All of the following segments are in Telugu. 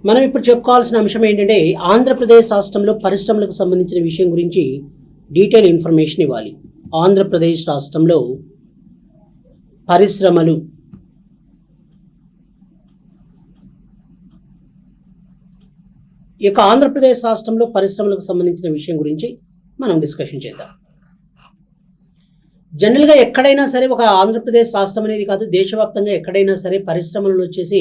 మనం ఇప్పుడు చెప్పుకోవాల్సిన అంశం ఏంటంటే ఆంధ్రప్రదేశ్ రాష్ట్రంలో పరిశ్రమలకు సంబంధించిన విషయం గురించి డీటెయిల్ ఇన్ఫర్మేషన్ ఇవ్వాలి. ఆంధ్రప్రదేశ్ రాష్ట్రంలో పరిశ్రమలు ఆంధ్రప్రదేశ్ రాష్ట్రంలో పరిశ్రమలకు సంబంధించిన విషయం గురించి మనం డిస్కషన్ చేద్దాం. జనరల్గా ఎక్కడైనా సరే ఒక ఆంధ్రప్రదేశ్ రాష్ట్రం అనేది కాదు, దేశవ్యాప్తంగా ఎక్కడైనా సరే పరిశ్రమలను వచ్చేసి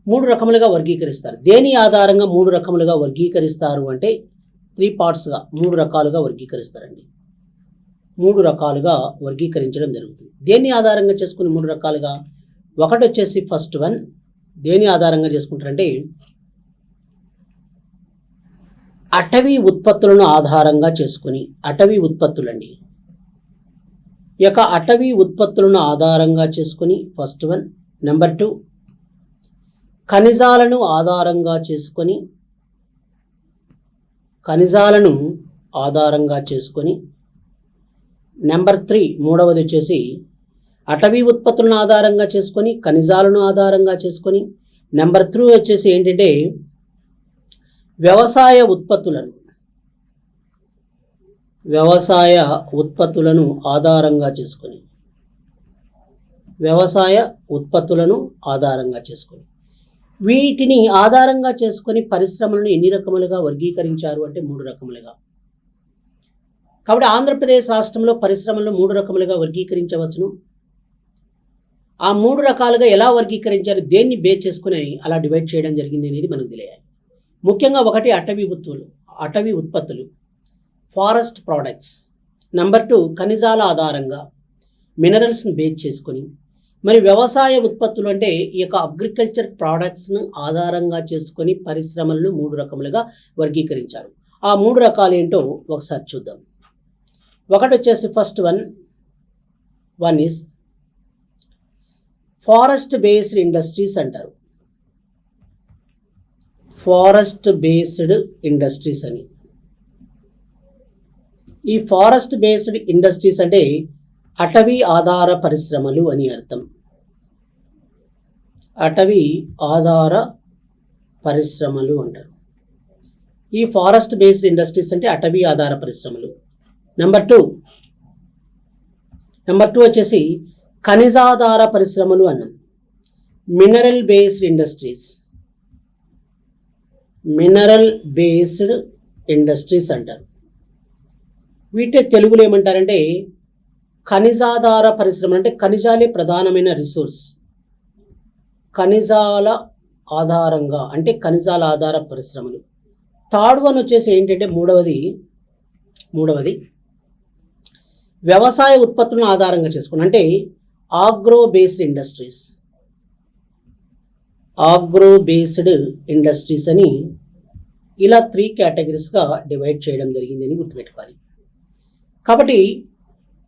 3 రకములుగా వర్గీకరిస్తారు. దేని ఆధారంగా 3 రకములుగా వర్గీకరిస్తారు అంటే 3 పార్ట్స్గా 3 రకాలుగా వర్గీకరిస్తారండి. 3 రకాలుగా వర్గీకరించడం జరుగుతుంది. దేన్ని ఆధారంగా చేసుకుని 3 రకాలుగా? ఒకటి వచ్చేసి ఫస్ట్ వన్ దేని ఆధారంగా చేసుకుంటారంటే అటవీ ఉత్పత్తులను ఆధారంగా చేసుకుని, అటవీ ఉత్పత్తులండి. అటవీ ఉత్పత్తులను ఆధారంగా చేసుకుని ఫస్ట్ వన్. నెంబర్ 2 ఖనిజాలను ఆధారంగా చేసుకొని, నెంబర్ 3 మూడవది వచ్చేసి అటవీ ఉత్పత్తులను ఆధారంగా చేసుకొని, ఖనిజాలను ఆధారంగా చేసుకొని. నెంబర్ 3 వచ్చేసి ఏంటంటే వ్యవసాయ ఉత్పత్తులను ఆధారంగా చేసుకొని, వీటిని ఆధారంగా చేసుకొని పరిశ్రమలను ఎన్ని రకములుగా వర్గీకరించారు అంటే 3 రకములుగా. కాబట్టి ఆంధ్రప్రదేశ్ రాష్ట్రంలో పరిశ్రమలను 3 రకములుగా వర్గీకరించవచ్చును. ఆ 3 రకాలుగా ఎలా వర్గీకరించారు, దేన్ని బేస్ చేసుకుని అలా డివైడ్ చేయడం జరిగింది అనేది మనకు తెలియాలి. ముఖ్యంగా ఒకటి అటవీ ఉత్పత్తులు ఫారెస్ట్ ప్రోడక్ట్స్. నెంబర్ 2 ఖనిజాల ఆధారంగా మినరల్స్ని బేస్ చేసుకొని. మరి వ్యవసాయ ఉత్పత్తులు అంటే అగ్రికల్చర్ ప్రోడక్ట్స్ను ఆధారంగా చేసుకొని పరిశ్రమలను 3 రకములుగా వర్గీకరించారు. ఆ 3 రకాలు ఏంటో ఒకసారి చూద్దాం. ఒకటి వచ్చేసి first one is forest based industries అంటారు. ఫారెస్ట్ బేస్డ్ ఇండస్ట్రీస్ అని. ఈ ఫారెస్ట్ బేస్డ్ ఇండస్ట్రీస్ అంటే అటవీ ఆధార పరిశ్రమలు అని అర్థం. అటవీ ఆధార పరిశ్రమలు అంటారు. ఈ ఫారెస్ట్ బేస్డ్ ఇండస్ట్రీస్ అంటే అటవీ ఆధార పరిశ్రమలు. నెంబర్ 2 వచ్చేసి ఖనిజాధార పరిశ్రమలు అన్నాం. మినరల్ బేస్డ్ ఇండస్ట్రీస్ అంటారు. వీటి తెలుగులో ఏమంటారంటే ఖనిజాధార పరిశ్రమలు. అంటే ఖనిజాలే ప్రధానమైన రిసోర్స్. ఖనిజాల ఆధార పరిశ్రమలు. థర్డ్ వన్ వచ్చేసి ఏంటంటే మూడవది వ్యవసాయ ఉత్పత్తులను ఆధారంగా చేసుకుని, అంటే ఆగ్రో బేస్డ్ ఇండస్ట్రీస్ అని ఇలా 3 కేటగిరీస్గా డివైడ్ చేయడం జరిగిందని గుర్తుపెట్టుకోవాలి. కాబట్టి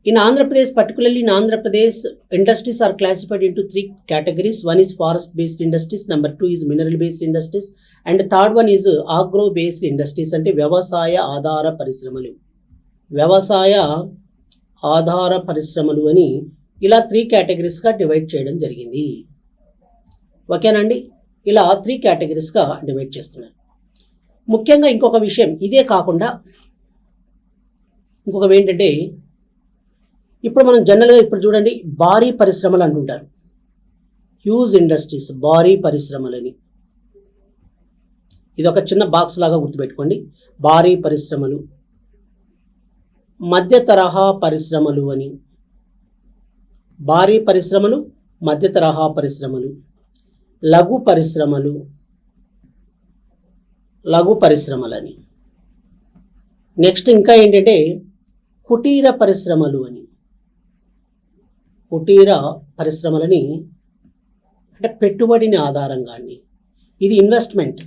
in Andhra Pradesh, particularly in Andhra Pradesh, industries are classified into 3 categories. One is forest based industries, number 2 is mineral based industries, and the third one is agro based industries అంటే వ్యవసాయ ఆధార పరిశ్రమలు అని ఇలా 3 కేటగిరీస్గా డివైడ్ చేయడం జరిగింది. ఓకేనండి, ఇలా 3 కేటగిరీస్గా డివైడ్ చేస్తున్నారు. ముఖ్యంగా ఇంకొక విషయం ఇదే కాకుండా ఇంకొకటి ఏంటంటే ఇప్పుడు మనం జనరల్గా ఇప్పుడు చూడండి భారీ పరిశ్రమలు అంటుంటారు. హ్యూజ్ ఇండస్ట్రీస్, భారీ పరిశ్రమలని. ఇది ఒక చిన్న బాక్స్ లాగా గుర్తుపెట్టుకోండి. భారీ పరిశ్రమలు, మధ్య తరహా పరిశ్రమలు అని. భారీ పరిశ్రమలు, మధ్య తరహా పరిశ్రమలు, లఘు పరిశ్రమలని. నెక్స్ట్ ఇంకా ఏంటంటే కుటీర పరిశ్రమలని. అంటే పెట్టుబడిని ఆధారంగా అండి. ఇది ఇన్వెస్ట్మెంట్.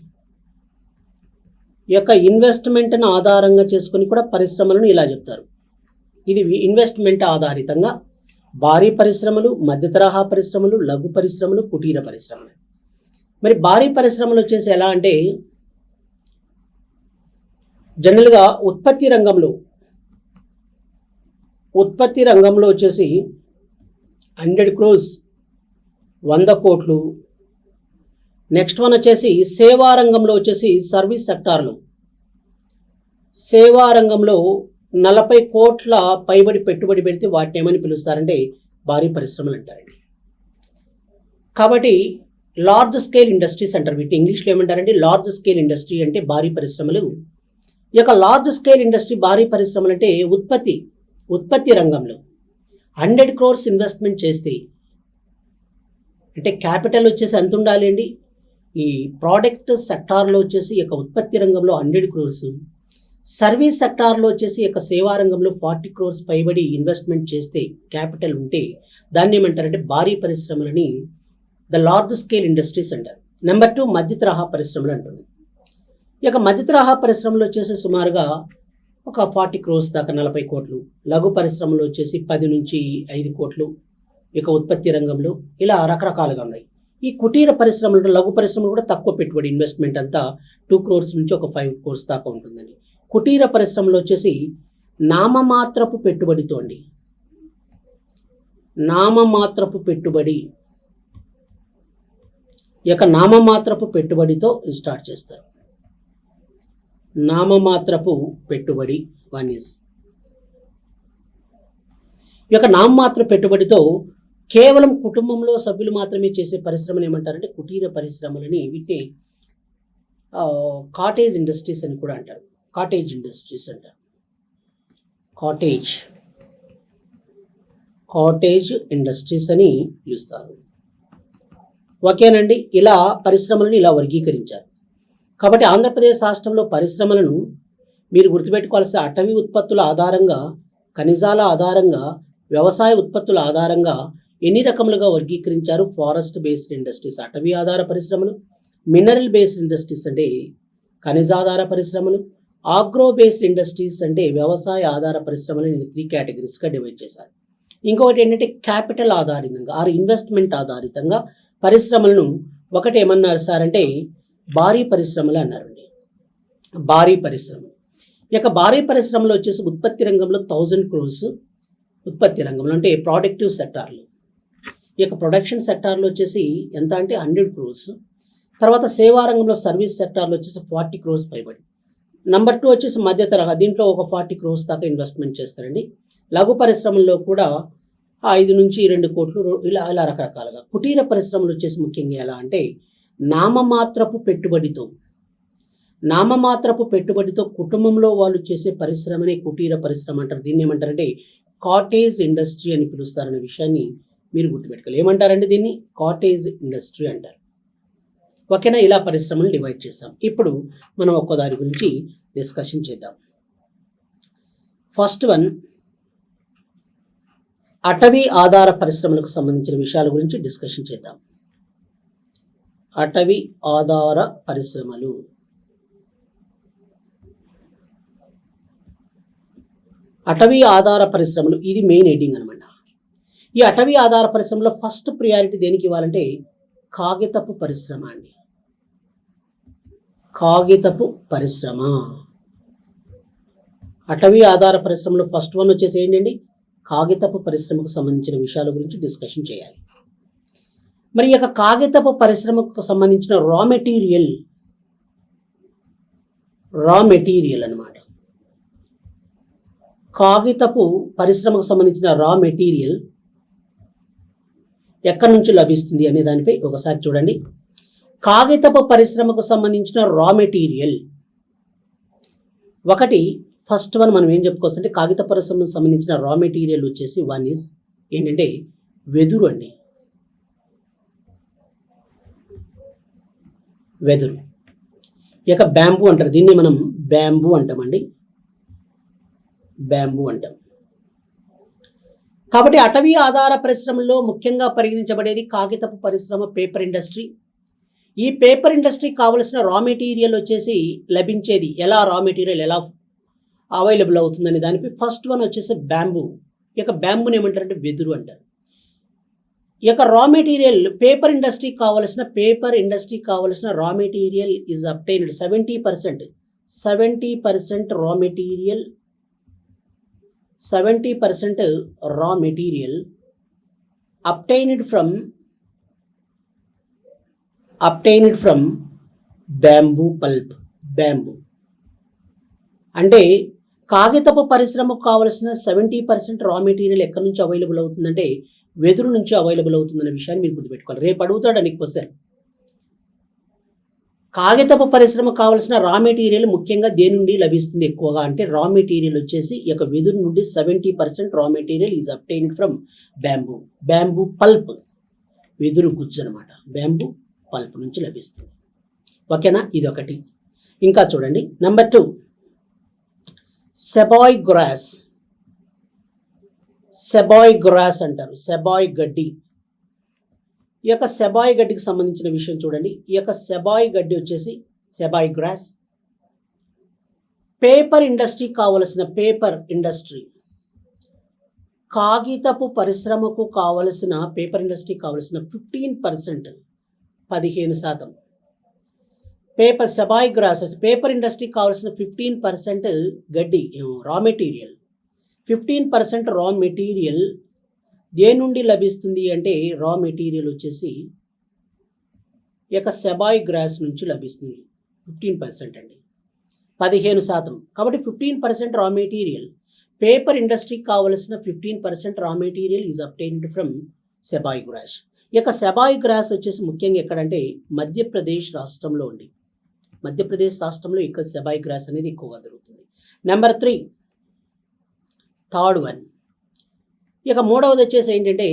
ఇన్వెస్ట్మెంట్ను ఆధారంగా చేసుకొని కూడా పరిశ్రమలను ఇలా చెప్తారు. ఇది ఇన్వెస్ట్మెంట్ ఆధారితంగా భారీ పరిశ్రమలు, మధ్య తరహా పరిశ్రమలు, లఘు పరిశ్రమలు, కుటీర పరిశ్రమలు. మరి భారీ పరిశ్రమలు వచ్చేసి ఎలా అంటే జనరల్గా ఉత్పత్తి రంగంలో వచ్చేసి 100 crores 100 కోట్లు, నెక్స్ట్ వన్ వచ్చేసి సేవా రంగంలో వచ్చేసి సర్వీస్ సెక్టార్లో, సేవా రంగంలో 40 కోట్ల పైబడి పెట్టుబడి పెడితే వాటిని ఏమని పిలుస్తారంటే భారీ పరిశ్రమలు అంటారండి. కాబట్టి లార్జ్ స్కేల్ ఇండస్ట్రీస్ అంటారు వీటిని. ఇంగ్లీష్లో ఏమంటారంటే లార్జ్ స్కేల్ ఇండస్ట్రీ అంటే భారీ పరిశ్రమలు. ఈ యొక్క లార్జ్ స్కేల్ ఇండస్ట్రీ భారీ పరిశ్రమలు అంటే ఉత్పత్తి రంగంలో 100 crores ఇన్వెస్ట్మెంట్ చేస్తే, అంటే క్యాపిటల్ వచ్చేసి ఎంత ఉండాలి అండి, ఈ ప్రోడక్ట్ సెక్టార్లో వచ్చేసి ఈ యొక్క ఉత్పత్తి రంగంలో 100 crores, సర్వీస్ సెక్టార్లో వచ్చేసి ఈ యొక్క సేవా రంగంలో 40 crores పైబడి ఇన్వెస్ట్మెంట్ చేస్తే క్యాపిటల్ ఉంటే దాన్ని ఏమంటారంటే భారీ పరిశ్రమలని ద లార్జ్ స్కేల్ ఇండస్ట్రీస్ అంటారు. నెంబర్ 2 మధ్య తరహా పరిశ్రమలు అంటున్నాం. ఈ యొక్క మధ్య తరహా పరిశ్రమలు వచ్చేసి సుమారుగా ఒక 40 crores దాకా 40 కోట్లు, లఘు పరిశ్రమలు వచ్చేసి 10 నుంచి 5 కోట్లు, ఇక ఉత్పత్తి రంగంలో ఇలా రకరకాలుగా ఉన్నాయి. ఈ కుటీర పరిశ్రమలు, లఘు పరిశ్రమలు కూడా తక్కువ పెట్టుబడి, ఇన్వెస్ట్మెంట్ అంతా 2 crores నుంచి ఒక 5 crores దాకా ఉంటుందండి. కుటీర పరిశ్రమలు వచ్చేసి నామమాత్రపు పెట్టుబడితో అండి, నామమాత్రపు పెట్టుబడి, ఈ యొక్క నామమాత్రపు పెట్టుబడితో స్టార్ట్ చేస్తారు. నామమాత్రపు పెట్టుబడి 1 is. ఈ యొక్క నామమాత్ర పెట్టుబడితో కేవలం కుటుంబంలో సభ్యులు మాత్రమే చేసే పరిశ్రమను ఏమంటారంటే కుటీర పరిశ్రమలని, వీటిని కాటేజ్ ఇండస్ట్రీస్ అని కూడా అంటారు. కాటేజ్ ఇండస్ట్రీస్ అంటారు. కాటేజ్ ఇండస్ట్రీస్ అని పిలుస్తారు. ఓకేనండి, ఇలా పరిశ్రమలను ఇలా వర్గీకరించారు. కాబట్టి ఆంధ్రప్రదేశ్ రాష్ట్రంలో పరిశ్రమలను మీరు గుర్తుపెట్టుకోవాల్సిన అటవీ ఉత్పత్తుల ఆధారంగా, ఖనిజాల ఆధారంగా, వ్యవసాయ ఉత్పత్తుల ఆధారంగా ఎన్ని రకములుగా వర్గీకరించారు? ఫారెస్ట్ బేస్డ్ ఇండస్ట్రీస్ అటవీ ఆధార పరిశ్రమలు, మినరల్ బేస్డ్ ఇండస్ట్రీస్ అంటే ఖనిజాధార పరిశ్రమలు, ఆగ్రో బేస్డ్ ఇండస్ట్రీస్ అంటే వ్యవసాయ ఆధార పరిశ్రమలు 3 కేటగిరీస్గా డివైడ్ చేశారు. ఇంకొకటి ఏంటంటే క్యాపిటల్ ఆధారితంగా ఆర్ ఇన్వెస్ట్మెంట్ ఆధారితంగా పరిశ్రమలను ఒకటి ఏమన్నారు సార్ అంటే భారీ పరిశ్రమలు అన్నారండి. భారీ పరిశ్రమ, ఈ యొక్క భారీ పరిశ్రమలు వచ్చేసి ఉత్పత్తి రంగంలో 1000 crores, ఉత్పత్తి రంగంలో అంటే ప్రొడక్టివ్ సెక్టార్లు, ఈ యొక్క ప్రొడక్షన్ సెక్టార్లో వచ్చేసి ఎంత అంటే 100 crores. తర్వాత సేవా రంగంలో సర్వీస్ సెక్టార్లో వచ్చేసి 40 crores పైబడి. నెంబర్ 2 వచ్చేసి మధ్య తరహా, దీంట్లో ఒక 40 crores దాకా ఇన్వెస్ట్మెంట్ చేస్తారండి. లఘు పరిశ్రమల్లో కూడా 5 నుంచి 2 కోట్లు ఇలా ఇలా రకరకాలుగా. కుటీర పరిశ్రమలు వచ్చేసి ముఖ్యంగా ఎలా అంటే నామమాత్రపు పెట్టుబడితో కుటుంబంలో వాళ్ళు చేసే పరిశ్రమనే కుటీర పరిశ్రమ అంటారు. దీన్ని ఏమంటారంటే కాటేజ్ ఇండస్ట్రీ అని పిలుస్తారనే విషయాన్ని మీరు గుర్తుపెట్టుకోవాలి. ఏమంటారంటే దీన్ని కాటేజ్ ఇండస్ట్రీ అంటారు. ఓకేనా, ఇలా పరిశ్రమలు డివైడ్ చేస్తాం. ఇప్పుడు మనం ఒక్కో దాని గురించి డిస్కషన్ చేద్దాం. ఫస్ట్ వన్, అటవీ ఆధార పరిశ్రమలకు సంబంధించిన విషయాల గురించి డిస్కషన్ చేద్దాం. అటవీ ఆధార పరిశ్రమలు, అటవీ ఆధార పరిశ్రమలు ఇది మెయిన్ హెడ్డింగ్ అనమాట. ఈ అటవీ ఆధార పరిశ్రమలో ఫస్ట్ ప్రియారిటీ దేనికి ఇవ్వాలంటే కాగితపు పరిశ్రమ అండి. కాగితపు పరిశ్రమ, అటవీ ఆధార పరిశ్రమలో ఫస్ట్ వన్ వచ్చేసి ఏంటండి కాగితపు పరిశ్రమకు సంబంధించిన విషయాల గురించి డిస్కషన్ చేయాలి. మరి ఈ యొక్క కాగితపు పరిశ్రమకు సంబంధించిన రా మెటీరియల్ అన్నమాట. కాగితపు పరిశ్రమకు సంబంధించిన రా మెటీరియల్ ఎక్కడి నుంచి లభిస్తుంది అనే దానిపై ఒకసారి చూడండి. కాగితపు పరిశ్రమకు సంబంధించిన రా మెటీరియల్ ఒకటి, ఫస్ట్ వన్ మనం ఏం చెప్పుకోవచ్చు అంటే కాగిత పరిశ్రమకు సంబంధించిన రా మెటీరియల్ వచ్చేసి 1 is ఏంటంటే వెదురు అండి. వెదురు, ఈ యొక్క బ్యాంబూ అంటారు, దీన్ని మనం బ్యాంబూ అంటామండి, బ్యాంబూ అంటాం. కాబట్టి అటవీ ఆధార పరిశ్రమల్లో ముఖ్యంగా పరిగణించబడేది కాగితపు పరిశ్రమ, పేపర్ ఇండస్ట్రీ. ఈ పేపర్ ఇండస్ట్రీకి కావలసిన రా మెటీరియల్ వచ్చేసి లభించేది ఎలా, రా మెటీరియల్ ఎలా అవైలబుల్ అవుతుందనే దానిపై ఫస్ట్ వన్ వచ్చేసి బ్యాంబూ. ఈ యొక్క బ్యాంబూని ఏమంటారంటే వెదురు అంటారు. ఈ యొక్క రా మెటీరియల్ పేపర్ ఇండస్ట్రీకి కావలసిన రా material is obtained 70% raw material, 70% raw material obtained from obtained from bamboo pulp. Bamboo అంటే కాగితపు పరిశ్రమకు కావలసిన 70% రా మెటీరియల్ ఎక్కడి నుంచి అవైలబుల్ అవుతుందంటే వెదురు నుంచి అవైలబుల్ అవుతుందనే విషయాన్ని మీరు గుర్తుపెట్టుకోవాలి. రేపు అడుగుతాడు నీకు క్వశ్చన్. కాగితపు పరిశ్రమకు కావాల్సిన రా మెటీరియల్ ముఖ్యంగా దేని నుండి లభిస్తుంది ఎక్కువగా అంటే రా మెటీరియల్ వచ్చేసి ఈ యొక్క వెదురు నుండి 70% రా material is obtained from bamboo. Bamboo pulp వెదురు గుజ్జు అనమాట. బ్యాంబూ పల్ప్ నుంచి లభిస్తుంది. ఓకేనా, ఇది ఒకటి. ఇంకా చూడండి నెంబర్ 2 సెబాయ్ గ్రాస్. సెబాయ్ గ్రాస్ అంటారు, సెబాయ్ గడ్డి. ఈ యొక్క సెబాయ్ గడ్డికి సంబంధించిన విషయం చూడండి. ఈ యొక్క సెబాయ్ గడ్డి వచ్చేసి సెబాయ్ గ్రాస్ పేపర్ ఇండస్ట్రీ కావలసిన, పేపర్ ఇండస్ట్రీ కాగితపు పరిశ్రమకు కావలసిన, పేపర్ ఇండస్ట్రీ కావలసిన 15%, 15% పేపర్ సెబాయ్ గ్రాస్ పేపర్ ఇండస్ట్రీ కావాల్సిన 15% గడ్డి రా మెటీరియల్. 15% రా మెటీరియల్ దేని నుండి లభిస్తుంది అంటే రా మెటీరియల్ వచ్చేసి ఈ యొక్క సెబాయ్ గ్రాస్ నుంచి లభిస్తుంది. 15% అండి, 15%. కాబట్టి 15% రా మెటీరియల్, పేపర్ ఇండస్ట్రీకి కావలసిన 15% raw material is obtained from sabai grass. ఈ యొక్క సెబాయ్ గ్రాస్ వచ్చేసి ముఖ్యంగా ఎక్కడంటే మధ్యప్రదేశ్ రాష్ట్రంలో ఉంది. మధ్యప్రదేశ్ రాష్ట్రంలో ఇక్కడ సెబాయ్ గ్రాస్ అనేది ఎక్కువగా దొరుకుతుంది. Number 3 third one. ఇక మూడవది వచ్చేసి ఏంటంటే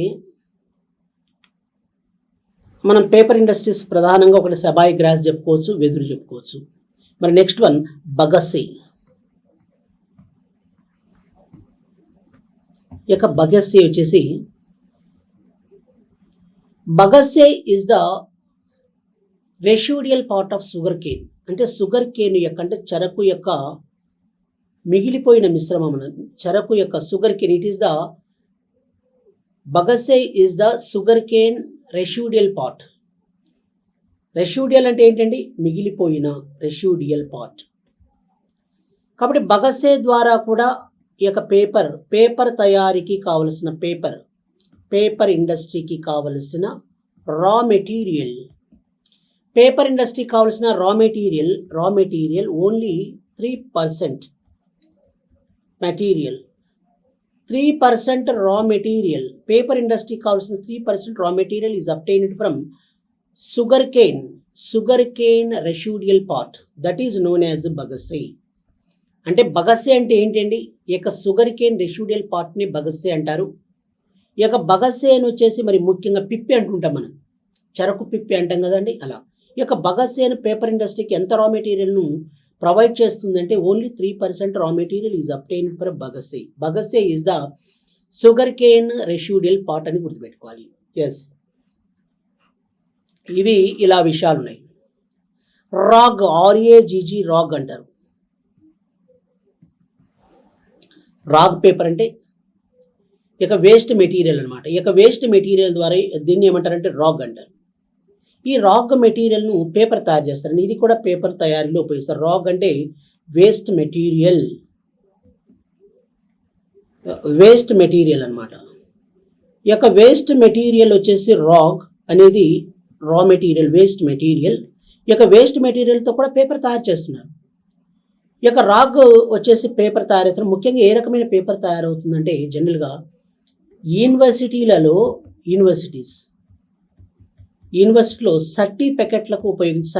మనం పేపర్ ఇండస్ట్రీస్ ప్రధానంగా ఒకటి సెబాయ్ గ్రాస్ చెప్పుకోవచ్చు, వెదురు చెప్పుకోవచ్చు. మరి నెక్స్ట్ వన్ బగస్సే. ఇక బగస్సే వచ్చేసి bagasse is the residual part of sugar cane. అంటే షుగర్ కేన్ యొక్క అంటే చెరకు యొక్క మిగిలిపోయిన మిశ్రమం, చెరకు యొక్క sugar cane. It is the bagasse is the sugar cane residual part. Residual అంటే ఏంటండి, మిగిలిపోయిన, రెసిడ్యుయల్ పార్ట్. కాబట్టి బగస్సే ద్వారా కూడా ఈ యొక్క పేపర్ తయారీకి కావలసిన, పేపర్ ఇండస్ట్రీకి కావలసిన రా మెటీరియల్, పేపర్ ఇండస్ట్రీకి కావాల్సిన raw material only 3% material, 3% raw material, paper ఇండస్ట్రీకి కావాల్సిన 3% రా material is obtained from sugar cane residual part, that is known as bagasse. అంటే బగస్సే అంటే ఏంటండి, ఈ యొక్క షుగర్ కేన్ రెసిడ్యుయల్ పార్ట్ని బగస్సే అంటారు. ఈ యొక్క బగస్సేని వచ్చేసి మరి ముఖ్యంగా పిప్పి అంటుంటాం మనం, చెరకు పిప్పి అంటాం కదండి, అలా. ఈ యొక్క బగస్సేను పేపర్ ఇండస్ట్రీకి ఎంత రా మెటీరియల్ను ప్రొవైడ్ చేస్తుందంటే ఓన్లీ 3% రా material is obtained for bagasse. Bagasse is the sugar cane residual part అని గుర్తుపెట్టుకోవాలి. ఎస్, ఇవి ఇలా విషయాలు ఉన్నాయి. రాగ్, RAGG రాగ్ అంటారు. రాగ్ పేపర్ అంటే ఇక వేస్ట్ మెటీరియల్ అనమాట. ఈ యొక్క వేస్ట్ మెటీరియల్ ద్వారా దీన్ని ఏమంటారంటే రాగ్ అంటారు. ఈ రాగ్ మెటీరియల్ను పేపర్ తయారు చేస్తారండి. ఇది కూడా పేపర్ తయారీలో ఉపయోగిస్తారు. రాగ్ అంటే వేస్ట్ మెటీరియల్ అనమాట. ఈ యొక్క వేస్ట్ మెటీరియల్ వచ్చేసి రాగ్ అనేది రా మెటీరియల్, వేస్ట్ మెటీరియల్. ఈ యొక్క వేస్ట్ మెటీరియల్తో కూడా పేపర్ తయారు చేస్తున్నారు. ఈ యొక్క రాగ్ వచ్చేసి పేపర్ తయారవుతున్నారు. ముఖ్యంగా ఏ రకమైన పేపర్ తయారవుతుందంటే జనరల్గా యూనివర్సిటీలో సర్టిఫికెట్లకు ఉపయోగించే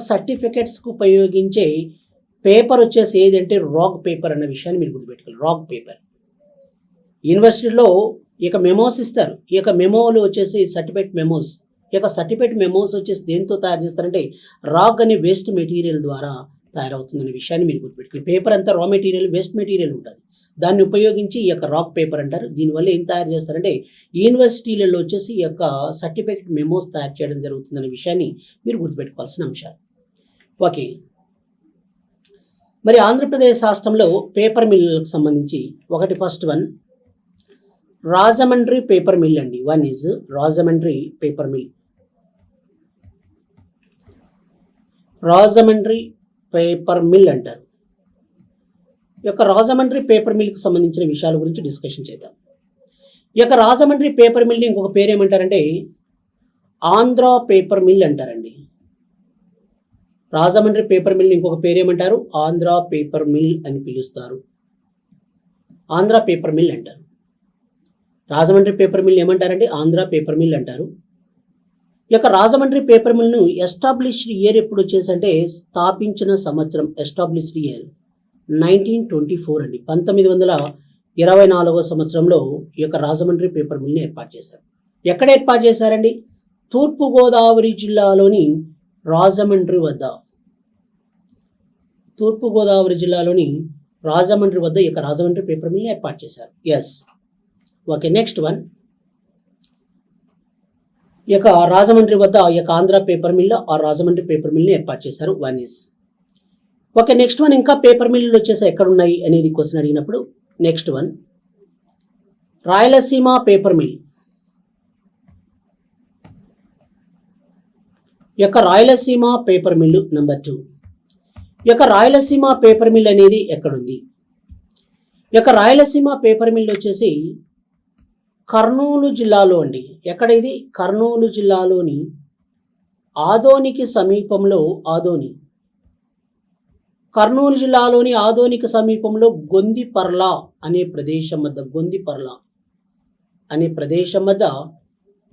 సర్టిఫికెట్స్కు ఉపయోగించే పేపర్ వచ్చేసి ఏదంటే రాగ్ పేపర్ అన్న విషయాన్ని మీరు గుర్తుపెట్టుకోవాలి. రాగ్ పేపర్ యూనివర్సిటీలో ఈ యొక్క మెమోస్ ఇస్తారు. ఈ యొక్క మెమోలు వచ్చేసి సర్టిఫికేట్ మెమోస్. ఈ యొక్క సర్టిఫికేట్ మెమోస్ వచ్చేసి దేంతో తయారు చేస్తారంటే రాగ్ అనే వేస్ట్ మెటీరియల్ ద్వారా తయారవుతుందనే విషయాన్ని మీరు గుర్తుపెట్టుకోవాలి. పేపర్ అంతా రా మెటీరియల్, వేస్ట్ మెటీరియల్ ఉంటుంది. దాన్ని ఉపయోగించి ఈ యొక్క రాగ్ పేపర్ అంటారు. దీనివల్ల ఏం తయారు చేస్తారంటే యూనివర్సిటీలలో వచ్చేసి ఈ యొక్క సర్టిఫికేట్ మెమోస్ తయారు చేయడం జరుగుతుందనే విషయాన్ని మీరు గుర్తుపెట్టుకోవాల్సిన అంశాలు. ఓకే, మరి ఆంధ్రప్రదేశ్ రాష్ట్రంలో పేపర్ మిల్లులకు సంబంధించి ఒకటి first one Rajahmundry paper mill అండి. One is Rajahmundry paper mill. Rajahmundry paper mill అంటారు. ఈ యొక్క రాజమండ్రి పేపర్ మిల్కి సంబంధించిన విషయాల గురించి డిస్కషన్ చేద్దాం. ఈ యొక్క రాజమండ్రి పేపర్ మిల్ని ఇంకొక పేరు ఏమంటారంటే ఆంధ్ర పేపర్ మిల్ అంటారండి. రాజమండ్రి పేపర్ మిల్ ఇంకొక పేరు ఏమంటారు? ఆంధ్ర పేపర్ మిల్ అని పిలుస్తారు. ఆంధ్ర పేపర్ మిల్ అంటారు. రాజమండ్రి పేపర్ మిల్ ఏమంటారండి? ఆంధ్ర పేపర్ మిల్ అంటారు. ఈ యొక్క రాజమండ్రి పేపర్ మిల్ను ఎస్టాబ్లిష్డ్ ఇయర్ ఎప్పుడు వచ్చేసంటే స్థాపించిన సంవత్సరం ఎస్టాబ్లిష్డ్ ఇయర్ 1924 అండి. 1924 సంవత్సరంలో ఈ యొక్క రాజమండ్రి పేపర్ మిల్ని ఏర్పాటు చేశారు. ఎక్కడ ఏర్పాటు చేశారండి? తూర్పుగోదావరి జిల్లాలోని రాజమండ్రి వద్ద. తూర్పుగోదావరి జిల్లాలోని రాజమండ్రి వద్ద ఈ యొక్క రాజమండ్రి పేపర్ మిల్ని ఏర్పాటు చేశారు. Yes, okay. నెక్స్ట్ వన్, ఈ యొక్క రాజమండ్రి వద్ద ఈ యొక్క ఆంధ్ర పేపర్ మిల్ ఆ రాజమండ్రి పేపర్ మిల్ని ఏర్పాటు చేశారు. One is okay. Next one, ఇంకా పేపర్ మిల్లులు వచ్చేసి ఎక్కడ ఉన్నాయి అనేది క్వశ్చన్ అడిగినప్పుడు next one, Rayalaseema paper mill. ఈ యొక్క రాయలసీమ పేపర్ మిల్లు నెంబర్ 2. ఈ యొక్క రాయలసీమ పేపర్ మిల్ అనేది ఎక్కడుంది? ఈ యొక్క రాయలసీమ పేపర్ మిల్ వచ్చేసి కర్నూలు జిల్లాలో అండి. ఎక్కడ ఇది? కర్నూలు జిల్లాలోని ఆదోనికి సమీపంలో ఆదోని. కర్నూలు జిల్లాలోని ఆదోనికి సమీపంలో గొందిపర్ల అనే ప్రదేశం వద్ద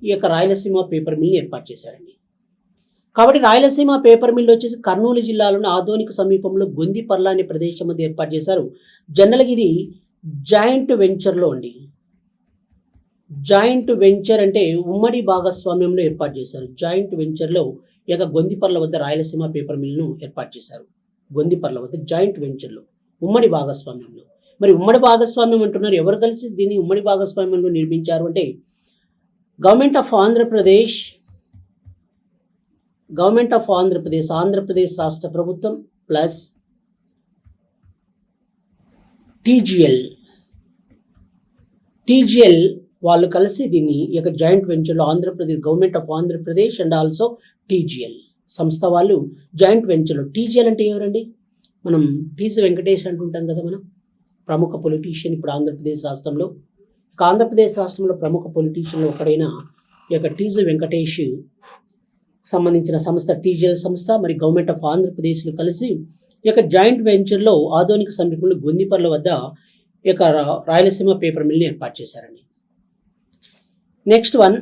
ఈ యొక్క రాయలసీమ పేపర్ మిల్ని ఏర్పాటు చేశారండి. కాబట్టి రాయలసీమ పేపర్ మిల్ వచ్చేసి కర్నూలు జిల్లాలోని ఆదోనికి సమీపంలో గొందిపర్ల అనే ప్రదేశం వద్ద ఏర్పాటు చేశారు. జనరల్గా ఇది జాయింట్ వెంచర్లో అండి. జాయింట్ వెంచర్ అంటే ఉమ్మడి భాగస్వామ్యంలో ఏర్పాటు చేశారు. జాయింట్ వెంచర్లో ఈ యొక్క గొందిపర్ల వద్ద రాయలసీమ పేపర్ మిల్ను ఏర్పాటు చేశారు. గొందిపర్ల వద్ద జాయింట్ వెంచర్లో ఉమ్మడి భాగస్వామ్యంలో. మరి ఉమ్మడి భాగస్వామ్యం అంటున్నారు, ఎవరు కలిసి దీన్ని ఉమ్మడి భాగస్వామ్యంలో నిర్మించారు అంటే గవర్నమెంట్ ఆఫ్ ఆంధ్రప్రదేశ్, ఆంధ్రప్రదేశ్ రాష్ట్ర ప్రభుత్వం ప్లస్ టీజీఎల్ వాళ్ళు కలిసి దీన్ని ఈ యొక్క జాయింట్ వెంచర్లో Andhra Pradesh government of Andhra Pradesh and also TGL సంస్థ వాళ్ళు జాయింట్ వెంచర్లో. టీజీఎల్ అంటే ఎవరండి? మనం టీజీ వెంకటేష్ అంటుంటాం కదా, మనం ప్రముఖ పొలిటీషియన్ ఇప్పుడు ఆంధ్రప్రదేశ్ రాష్ట్రంలో. ఇక ఆంధ్రప్రదేశ్ రాష్ట్రంలో ప్రముఖ పొలిటీషియన్లో ఒకడైన ఈ యొక్క టీజీ వెంకటేష్ సంబంధించిన సంస్థ టీజీఎల్ సంస్థ మరి గవర్నమెంట్ ఆఫ్ ఆంధ్రప్రదేశ్లో కలిసి ఈ యొక్క జాయింట్ వెంచర్లో ఆదోనికి సమీపంలో గొందిపర్ల వద్ద ఈ యొక్క రాయలసీమ పేపర్ మిల్ని ఏర్పాటు చేశారండి. నెక్స్ట్ వన్,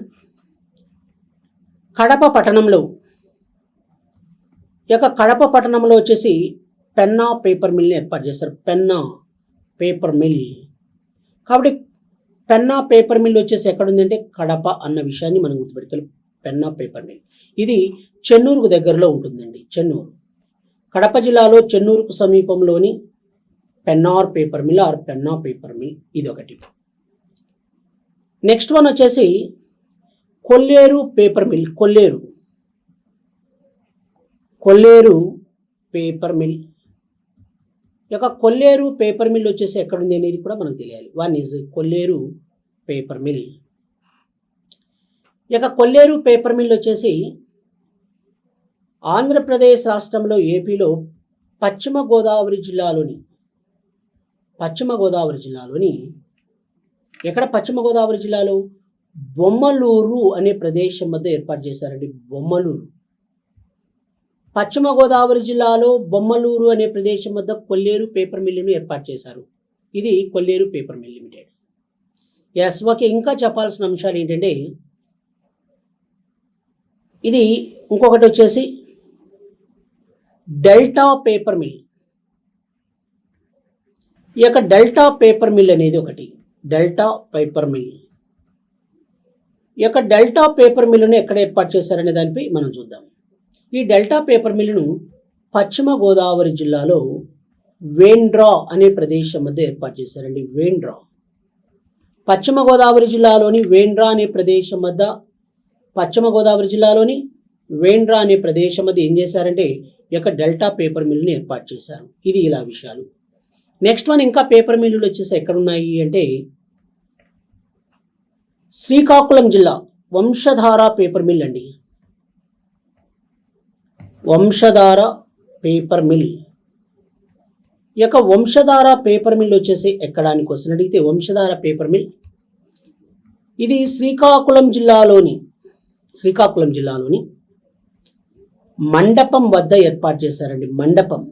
కడప పట్టణంలో. ఈ యొక్క కడప పట్టణంలో వచ్చేసి పెన్నా పేపర్ మిల్ని ఏర్పాటు చేస్తారు. Penna paper mill. కాబట్టి పెన్నా పేపర్ మిల్ వచ్చేసి ఎక్కడుందంటే కడప అన్న విషయాన్ని మనం గుర్తుపెట్టుకోవాలి. పెన్నా పేపర్ మిల్ ఇది చెన్నూరుకు దగ్గరలో ఉంటుందండి. చెన్నూరు, కడప జిల్లాలో చెన్నూరుకు సమీపంలోని Pennar paper mill or Penna paper mill ఇది ఒకటి. నెక్స్ట్ వన్ వచ్చేసి Kolleru paper mill. Kolleru paper mill. ఈ యొక్క కొల్లేరు పేపర్ మిల్ వచ్చేసి ఎక్కడుంది అనేది కూడా మనకు తెలియాలి. One is Kolleru paper mill. ఈ యొక్క కొల్లేరు పేపర్ మిల్ వచ్చేసి ఆంధ్రప్రదేశ్ రాష్ట్రంలో ఏపీలో పశ్చిమ గోదావరి జిల్లాలోని ఎక్కడ? పశ్చిమ గోదావరి జిల్లాలో బొమ్మలూరు అనే ప్రదేశం వద్ద ఏర్పాటు చేశారండి. బొమ్మలూరు, పశ్చిమ గోదావరి జిల్లాలో బొమ్మలూరు అనే ప్రదేశం వద్ద కొల్లేరు పేపర్ మిల్లును ఏర్పాటు చేశారు. ఇది Kolleru paper mill limited. Yes, okay. ఇంకా చెప్పాల్సిన అంశాలు ఏంటంటే ఇది ఇంకొకటి వచ్చేసి డెల్టా పేపర్ మిల్. ఈ యొక్క డెల్టా పేపర్ మిల్ అనేది ఒకటి. Delta paper mill. ఈ యొక్క డెల్టా పేపర్ మిల్లును ఎక్కడ ఏర్పాటు చేశారనే దానిపై మనం చూద్దాం. ఈ డెల్టా పేపర్ మిల్లును పశ్చిమ గోదావరి జిల్లాలో వేండ్రా అనే ప్రదేశం మధ్య ఏర్పాటు చేశారండి. వేండ్రా, పశ్చిమ గోదావరి జిల్లాలోని వేండ్రా అనే ప్రదేశం వద్ద ఏం చేశారంటే ఈ యొక్క డెల్టా పేపర్ మిల్లుని ఏర్పాటు చేశారు. ఇది ఇలా విషయాలు. నెక్స్ట్ వన్, ఇంకా పేపర్ మిల్లులు వచ్చేసి ఎక్కడున్నాయి అంటే శ్రీకాకుళం జిల్లా వంశధార పేపర్ మిల్ అండి. Vamsadhara paper mill. ఈ యొక్క వంశధార పేపర్ మిల్ వచ్చేసి ఎక్కడానికి వస్తుంది అడిగితే వంశధార పేపర్ మిల్ ఇది శ్రీకాకుళం జిల్లాలోని శ్రీకాకుళం జిల్లాలోని మండపం వద్ద ఏర్పాటు చేశారండి. మండపం,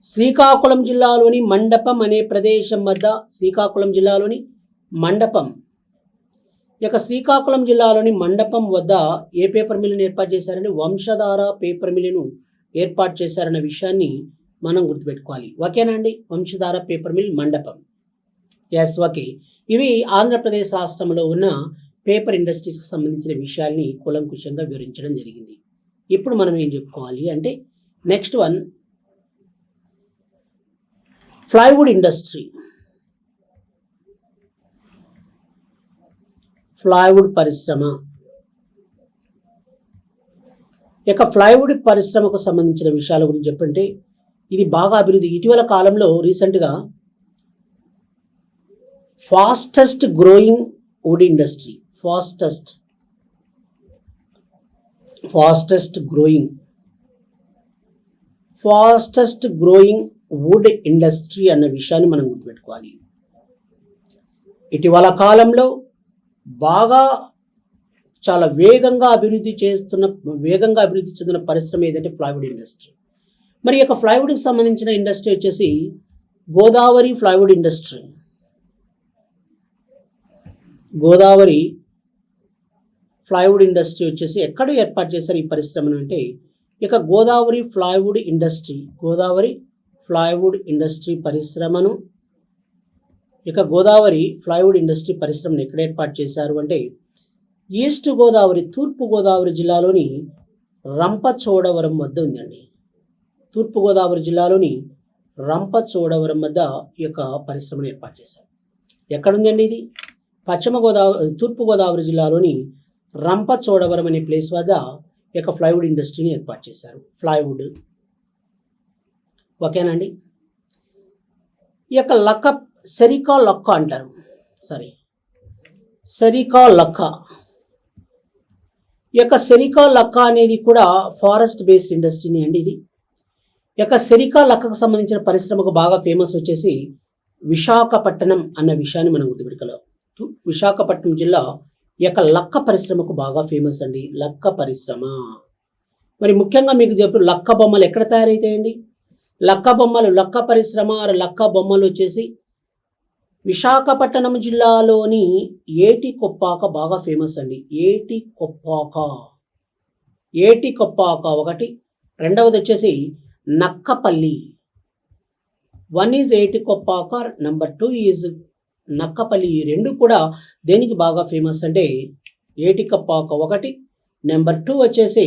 శ్రీకాకుళం జిల్లాలోని మండపం అనే ప్రదేశం వద్ద, శ్రీకాకుళం జిల్లాలోని మండపం, శ్రీకాకుళం జిల్లాలోని మండపం వద్ద ఏ పేపర్ మిల్లును ఏర్పాటు చేశారంటే వంశధార పేపర్ మిల్లును ఏర్పాటు చేశారన్న విషయాన్ని మనం గుర్తుపెట్టుకోవాలి. ఓకేనా అండి? Vamsadhara paper mill, Mandapam. Yes, okay. ఇవి ఆంధ్రప్రదేశ్ రాష్ట్రంలో ఉన్న పేపర్ ఇండస్ట్రీస్కి సంబంధించిన విషయాల్ని కూలంకుషంగా వివరించడం జరిగింది. ఇప్పుడు మనం ఏం చెప్పుకోవాలి అంటే next one, plywood industry. Plywood పరిశ్రమ, ప్లైవుడ్ పరిశ్రమకు సంబంధించిన విషయాల గురించి చెప్పంటే ఇది బాగా అభివృద్ధి. ఇటీవల కాలంలో రీసెంట్గా fastest growing wood industry, fastest growing wood industry అన్న విషయాన్ని మనం గుర్తుపెట్టుకోవాలి. ఇటీవల కాలంలో బాగా చాలా వేగంగా అభివృద్ధి చెందిన పరిశ్రమ ఏదంటే ప్లైవుడ్ ఇండస్ట్రీ. మరి ప్లైవుడ్కి సంబంధించిన ఇండస్ట్రీ వచ్చేసి Godavari plywood industry. Godavari plywood industry వచ్చేసి ఎక్కడ ఏర్పాటు చేశారు ఈ పరిశ్రమను అంటే Godavari plywood industry, Godavari plywood industry పరిశ్రమను గోదావరి ప్లైవుడ్ ఇండస్ట్రీ పరిశ్రమను ఎక్కడ ఏర్పాటు చేశారు అంటే ఈస్ట్ గోదావరి, తూర్పు గోదావరి జిల్లాలోని రంపచోడవరం వద్ద ఉందండి. తూర్పు గోదావరి జిల్లాలోని రంపచోడవరం వద్ద పరిశ్రమను ఏర్పాటు చేశారు. ఎక్కడుందండి ఇది? తూర్పు గోదావరి జిల్లాలోని రంపచోడవరం అనే ప్లేస్ వద్ద ప్లైవుడ్ ఇండస్ట్రీని ఏర్పాటు చేశారు. ప్లైవుడ్, ఓకేనండి. లక్క, సెరికా లక్క అంటారు. సెరికా లక్క. సెరికా లక్క అనేది కూడా ఫారెస్ట్ బేస్డ్ ఇండస్ట్రీని అండి. ఇది సెరికా లక్కకు సంబంధించిన పరిశ్రమకు బాగా ఫేమస్ వచ్చేసి విశాఖపట్నం అన్న విషయాన్ని మనం గుర్తుపెట్టుకోవాలి. విశాఖపట్నం జిల్లా లక్క పరిశ్రమకు బాగా ఫేమస్ అండి. లక్క పరిశ్రమ. మరి ముఖ్యంగా మీకు చెప్పు, లక్క బొమ్మలు ఎక్కడ తయారైతాయండి? లక్క బొమ్మలు, లక్క పరిశ్రమ, లక్క బొమ్మలు వచ్చేసి విశాఖపట్నం జిల్లాలోని ఏటికొప్పాక బాగా ఫేమస్ అండి. ఏటికొప్పాక ఒకటి, రెండవది వచ్చేసి Nakkapalli. 1 is Etikoppaka, number 2 is Nakkapalli. ఈ రెండు కూడా దేనికి బాగా ఫేమస్ అంటే ఏటికొప్పాక ఒకటి, నెంబర్ 2 వచ్చేసి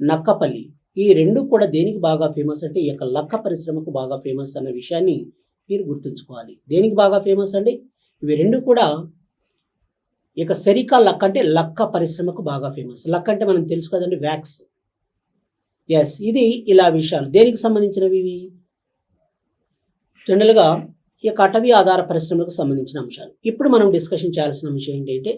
నక్కపల్లి. ఈ రెండు కూడా దేనికి బాగా ఫేమస్ అంటే లక్క పరిశ్రమకు బాగా ఫేమస్ అన్న విషయాన్ని మీరు గుర్తుంచుకోవాలి. దేనికి బాగా ఫేమస్ అండి? ఇవి రెండు కూడా సెరికా లక్క అంటే లక్క పరిశ్రమకు బాగా ఫేమస్. లక్క అంటే మనం తెలుసు కదండి, వ్యాక్స్. ఎస్, ఇది ఇలా విషయాలు దేనికి సంబంధించినవి ఇవి జనరల్గా అటవీ ఆధార పరిశ్రమలకు సంబంధించిన అంశాలు. ఇప్పుడు మనం డిస్కషన్ చేయాల్సిన అంశం ఏంటంటే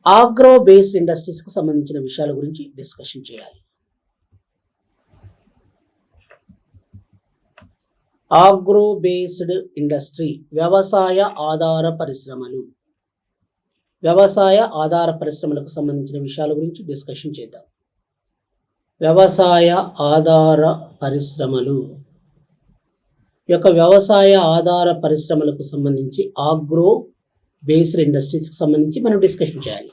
ఆగ్రో బేస్డ్ ఇండస్ట్రీస్కి సంబంధించిన విషయాల గురించి డిస్కషన్ చేయాలి. ఆగ్రో బేస్డ్ ఇండస్ట్రీ, వ్యవసాయ ఆధార పరిశ్రమలు. వ్యవసాయ ఆధార పరిశ్రమలకు సంబంధించిన విషయాల గురించి డిస్కషన్ చేద్దాం. వ్యవసాయ ఆధార పరిశ్రమలు, వ్యవసాయ ఆధార పరిశ్రమలకు సంబంధించి ఆగ్రో బేస్డ్ ఇండస్ట్రీస్కి సంబంధించి మనం డిస్కషన్ చేయాలి.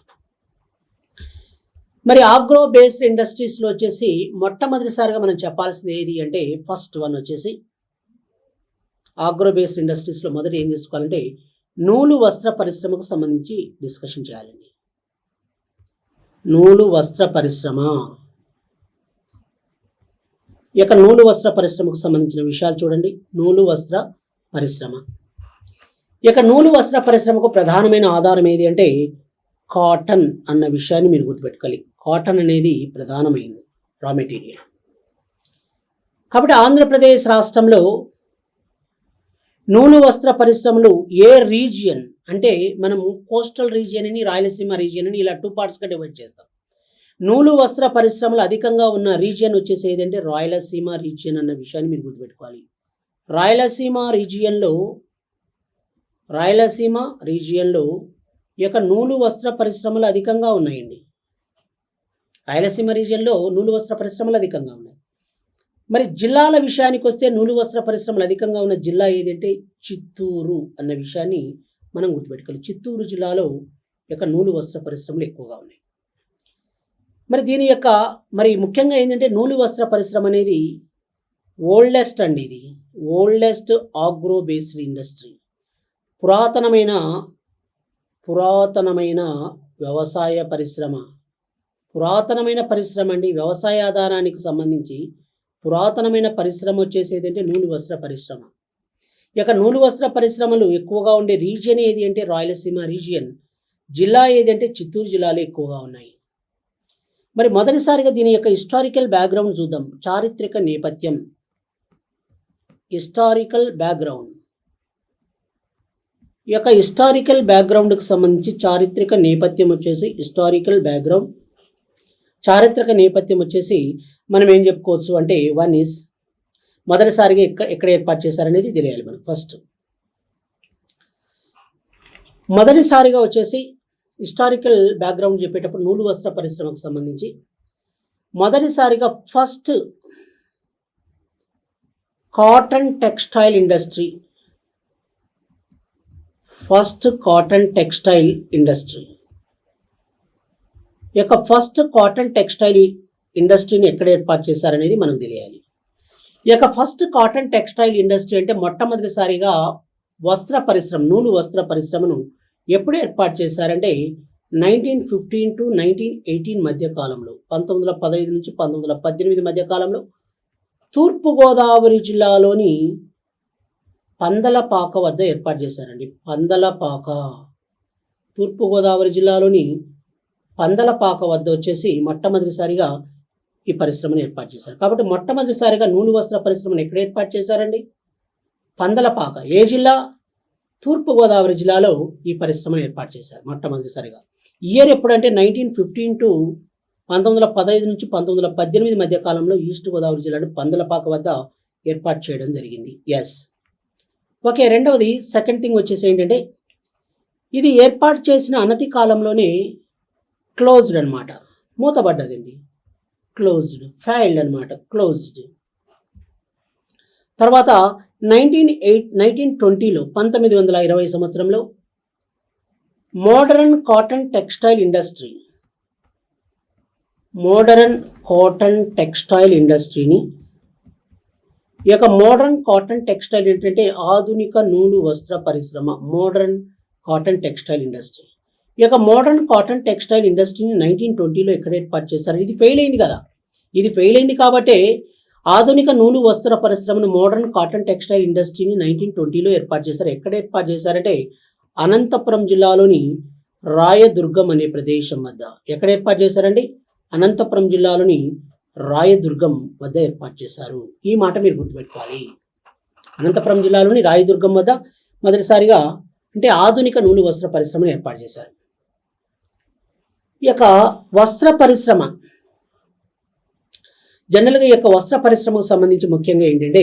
మరి ఆగ్రో బేస్డ్ ఇండస్ట్రీస్లో వచ్చేసి మొట్టమొదటిసారిగా మనం చెప్పాల్సింది ఏది అంటే ఫస్ట్ వన్ వచ్చేసి ఆగ్రో బేస్డ్ ఇండస్ట్రీస్లో మొదటి ఏం తీసుకోవాలంటే నూలు వస్త్ర పరిశ్రమకు సంబంధించి డిస్కషన్ చేయాలండి. నూలు వస్త్ర పరిశ్రమ, నూలు వస్త్ర పరిశ్రమకు సంబంధించిన విషయాలు చూడండి. నూలు వస్త్ర పరిశ్రమ, నూలు వస్త్ర పరిశ్రమకు ప్రధానమైన ఆధారం ఏది అంటే కాటన్ అన్న విషయాన్ని మీరు గుర్తుపెట్టుకోవాలి. కాటన్ అనేది ప్రధానమైనది రా మెటీరియల్. కాబట్టి ఆంధ్రప్రదేశ్ రాష్ట్రంలో నూలు వస్త్ర పరిశ్రమలు ఏ రీజియన్ అంటే మనము కోస్టల్ రీజియన్ అని, రాయలసీమ రీజియన్ అని ఇలా 2 పార్ట్స్గా డివైడ్ చేస్తాం. నూలు వస్త్ర పరిశ్రమలు అధికంగా ఉన్న రీజియన్ వచ్చేసి ఏదంటే రాయలసీమ రీజియన్ అన్న విషయాన్ని మీరు గుర్తుపెట్టుకోవాలి. రాయలసీమ రీజియన్లో ఈ యొక్క నూలు వస్త్ర పరిశ్రమలు అధికంగా ఉన్నాయండి. రాయలసీమ రీజియన్లో నూలు వస్త్ర పరిశ్రమలు అధికంగా ఉన్నాయి. మరి జిల్లాల విషయానికి వస్తే నూలు వస్త్ర పరిశ్రమలు అధికంగా ఉన్న జిల్లా ఏదంటే చిత్తూరు అన్న విషయాన్ని మనం గుర్తుపెట్టుకోవాలి. చిత్తూరు జిల్లాలో ఈ యొక్క నూలు వస్త్ర పరిశ్రమలు ఎక్కువగా ఉన్నాయి. మరి దీని యొక్క మరి ముఖ్యంగా ఏంటంటే నూలు వస్త్ర పరిశ్రమ అనేది ఓల్డెస్ట్ అండి. ఇది ఓల్డెస్ట్ ఆగ్రో బేస్డ్ ఇండస్ట్రీ. పురాతనమైన వ్యవసాయ పరిశ్రమ. పురాతనమైన పరిశ్రమ అండి. వ్యవసాయ ఆధారానికి సంబంధించి పురాతనమైన పరిశ్రమ వచ్చేసి ఏదంటే నూలు వస్త్ర పరిశ్రమ. ఈ యొక్క నూలు వస్త్ర పరిశ్రమలు ఎక్కువగా ఉండే రీజియన్ ఏది అంటే రాయలసీమ రీజియన్. జిల్లా ఏదంటే చిత్తూరు జిల్లాలో ఎక్కువగా ఉన్నాయి. మరి మొదటిసారిగా దీని యొక్క హిస్టారికల్ బ్యాక్గ్రౌండ్ చూద్దాం. చారిత్రక నేపథ్యం, హిస్టారికల్ బ్యాక్గ్రౌండ్. ఈ యొక్క హిస్టారికల్ బ్యాక్గ్రౌండ్కి సంబంధించి చారిత్రక నేపథ్యం వచ్చేసి చారిత్రక నేపథ్యం వచ్చేసి మనం ఏం చెప్పుకోవచ్చు అంటే వన్ ఈజ్ మొదటిసారిగా ఎక్కడ ఏర్పాటు చేశారనేది తెలియాలి మనం. ఫస్ట్ మొదటిసారిగా వచ్చేసి హిస్టారికల్ బ్యాక్గ్రౌండ్ చెప్పేటప్పుడు నూలు వస్త్ర పరిశ్రమకు సంబంధించి మొదటిసారిగా ఫస్ట్ కాటన్ టెక్స్టైల్ ఇండస్ట్రీ యొక్క ఫస్ట్ కాటన్ టెక్స్టైల్ ఇండస్ట్రీని ఎక్కడ ఏర్పాటు చేశారనేది మనకు తెలియాలి. ఈ యొక్క ఫస్ట్ కాటన్ టెక్స్టైల్ ఇండస్ట్రీ అంటే మొట్టమొదటిసారిగా నూలు వస్త్ర పరిశ్రమను ఎప్పుడు ఏర్పాటు చేశారంటే 1915 to 1918 మధ్య కాలంలో, 1915 నుంచి 1918 మధ్య కాలంలో తూర్పుగోదావరి జిల్లాలోని పందలపాక వద్ద ఏర్పాటు చేశారండి. తూర్పుగోదావరి జిల్లాలోని పందలపాక వద్ద వచ్చేసి మొట్టమొదటిసారిగా ఈ పరిశ్రమను ఏర్పాటు చేశారు. కాబట్టి మొట్టమొదటిసారిగా నూలు వస్త్ర పరిశ్రమను ఎక్కడ ఏర్పాటు చేశారండి? పందలపాక. ఏ జిల్లా? తూర్పుగోదావరి జిల్లాలో ఈ పరిశ్రమను ఏర్పాటు చేశారు మొట్టమొదటిసారిగా. ఇయర్ ఎప్పుడంటే 1915 to 1915 నుంచి 1918 మధ్య కాలంలో ఈస్ట్ గోదావరి జిల్లాలో పందలపాక వద్ద ఏర్పాటు చేయడం జరిగింది. Yes, okay. రెండవది సెకండ్ థింగ్ వచ్చేసి ఏంటంటే ఇది ఏర్పాటు చేసిన అనతి కాలంలోనే క్లోజ్డ్ అనమాట, మూతబడ్డదండి. ఫైల్డ్ అనమాట, క్లోజ్డ్. తర్వాత 1920లో 1920 సంవత్సరంలో మోడరన్ కాటన్ టెక్స్టైల్ ఇండస్ట్రీని ఈ యొక్క మోడర్న్ కాటన్ టెక్స్టైల్ ఏంటంటే ఆధునిక నూలు వస్త్ర పరిశ్రమ. Modern cotton textile industry. ఈ యొక్క మోడర్న్ కాటన్ టెక్స్టైల్ ఇండస్ట్రీని 1920లో ఎక్కడ ఏర్పాటు చేశారు? ఇది ఫెయిల్ అయింది కదా. ఇది ఫెయిల్ అయింది కాబట్టి ఆధునిక నూలు వస్త్ర పరిశ్రమను మోడర్న్ కాటన్ టెక్స్టైల్ ఇండస్ట్రీని 1920లో ఏర్పాటు చేశారు. ఎక్కడ ఏర్పాటు చేశారంటే అనంతపురం జిల్లాలోని రాయదుర్గం అనే ప్రదేశం వద్ద. ఎక్కడ ఏర్పాటు చేశారండి? అనంతపురం జిల్లాలోని రాయదుర్గం వద్ద ఏర్పాటు చేశారు. ఈ మాట మీరు గుర్తుపెట్టుకోవాలి. అనంతపురం జిల్లాలోని రాయదుర్గం వద్ద మొదటిసారిగా అంటే ఆధునిక నూలు వస్త్ర పరిశ్రమను ఏర్పాటు చేశారు. ఈ యొక్క వస్త్ర పరిశ్రమ జనరల్గా ఈ యొక్క వస్త్ర పరిశ్రమకు సంబంధించి ముఖ్యంగా ఏంటంటే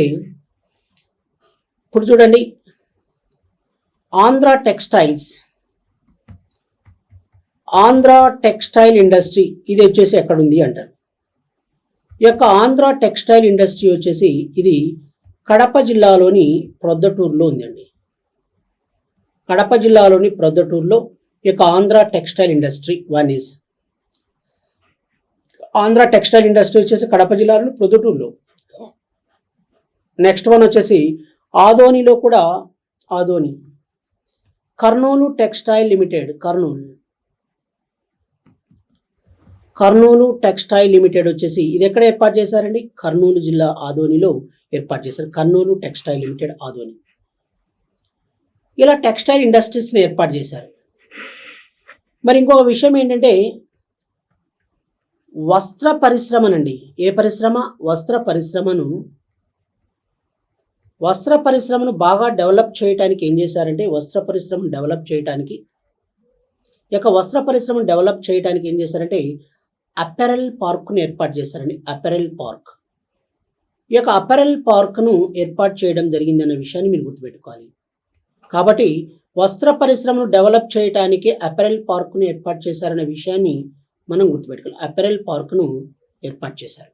ఇప్పుడు చూడండి, ఆంధ్ర టెక్స్టైల్ ఇండస్ట్రీ ఇది వచ్చేసి ఎక్కడుంది అంటారు. ఈ యొక్క ఆంధ్ర టెక్స్టైల్ ఇండస్ట్రీ వచ్చేసి ఇది కడప జిల్లాలోని ప్రొద్దటూరులో ఉందండి. కడప జిల్లాలోని ప్రొద్దటూరులో ఈ యొక్క Andhra textile industry one is. Andhra textile industry వచ్చేసి కడప జిల్లాలోని ప్రొద్దటూరులో. నెక్స్ట్ వన్ వచ్చేసి ఆదోనిలో కూడా Adoni. Kurnool textile limited, Kurnool textile limited వచ్చేసి ఇది ఎక్కడ ఏర్పాటు చేశారండి? కర్నూలు జిల్లా ఆదోనిలో ఏర్పాటు చేశారు. Kurnool textile limited Adoni. ఇలా టెక్స్టైల్ ఇండస్ట్రీస్ని ఏర్పాటు చేశారు. మరి ఇంకొక విషయం ఏంటంటే వస్త్ర పరిశ్రమనండి. ఏ పరిశ్రమ? వస్త్ర పరిశ్రమను బాగా డెవలప్ చేయడానికి ఏం చేశారంటే వస్త్ర పరిశ్రమను డెవలప్ చేయడానికి ఏం చేశారంటే అపెరల్ పార్క్ను ఏర్పాటు చేశారండి. Apparel park. ఈ యొక్క అపెరల్ పార్క్ను ఏర్పాటు చేయడం జరిగిందన్న విషయాన్ని మీరు గుర్తుపెట్టుకోవాలి. కాబట్టి వస్త్ర పరిశ్రమను డెవలప్ చేయడానికి అపెరల్ పార్కును ఏర్పాటు చేశారనే విషయాన్ని మనం గుర్తుపెట్టుకోవాలి. అపెరల్ పార్కును ఏర్పాటు చేశారు.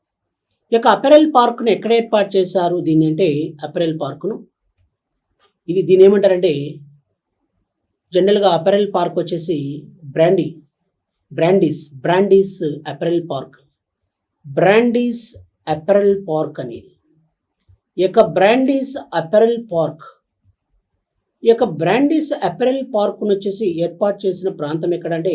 ఈ యొక్క అపెరల్ పార్కును ఎక్కడ ఏర్పాటు చేశారు దీన్ని అంటే అపెరల్ పార్కును దీన్ని ఏమంటారంటే జనరల్గా అపెరల్ పార్క్ వచ్చేసి బ్రాండీస్ అపెరల్ పార్క్. బ్రాండీస్ అపెరల్ పార్క్ అనేది ఈ యొక్క బ్రాండీస్ అపెరల్ పార్క్ను వచ్చేసి ఏర్పాటు చేసిన ప్రాంతం ఎక్కడంటే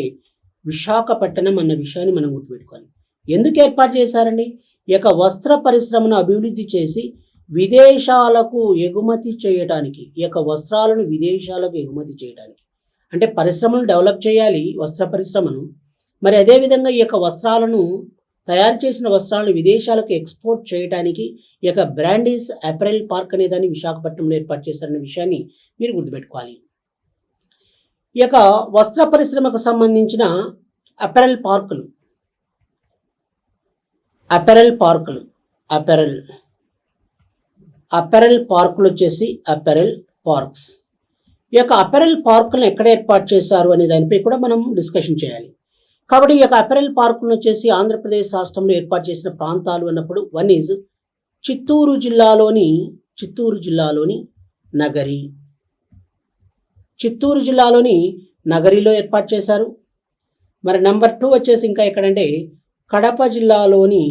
విశాఖపట్నం అన్న విషయాన్ని మనం గుర్తుపెట్టుకోవాలి. ఎందుకు ఏర్పాటు చేశారండి? ఈ యొక్క వస్త్ర పరిశ్రమను అభివృద్ధి చేసి విదేశాలకు ఎగుమతి చేయడానికి, ఈ యొక్క వస్త్రాలను విదేశాలకు ఎగుమతి చేయడానికి, అంటే పరిశ్రమను డెవలప్ చేయాలి వస్త్ర పరిశ్రమను. మరి అదేవిధంగా ఈ యొక్క వస్త్రాలను తయారు చేసిన వస్త్రాలను విదేశాలకు ఎక్స్పోర్ట్ చేయడానికి ఈ యొక్క బ్రాండీస్ అపెరల్ పార్క్ అనే దాన్ని విశాఖపట్నంలో ఏర్పాటు చేశారనే విషయాన్ని మీరు గుర్తుపెట్టుకోవాలి. ఈ యొక్క వస్త్ర పరిశ్రమకు సంబంధించిన అపెరల్ పార్కులు వచ్చేసి అపెరల్ పార్క్స్. ఈ యొక్క అపెరల్ పార్కులను ఎక్కడ ఏర్పాటు చేశారు అనే దానిపై కూడా మనం డిస్కషన్ చేయాలి. కాబట్టి ఈ యొక్క అపెరల్ పార్కులను వచ్చేసి ఆంధ్రప్రదేశ్ రాష్ట్రంలో ఏర్పాటు చేసిన ప్రాంతాలు అన్నప్పుడు వన్ ఈజ్ చిత్తూరు జిల్లాలోని నగరిలో ఏర్పాటు చేశారు. మరి నెంబర్ 2 వచ్చేసి ఇంకా ఎక్కడంటే కడప జిల్లాలోని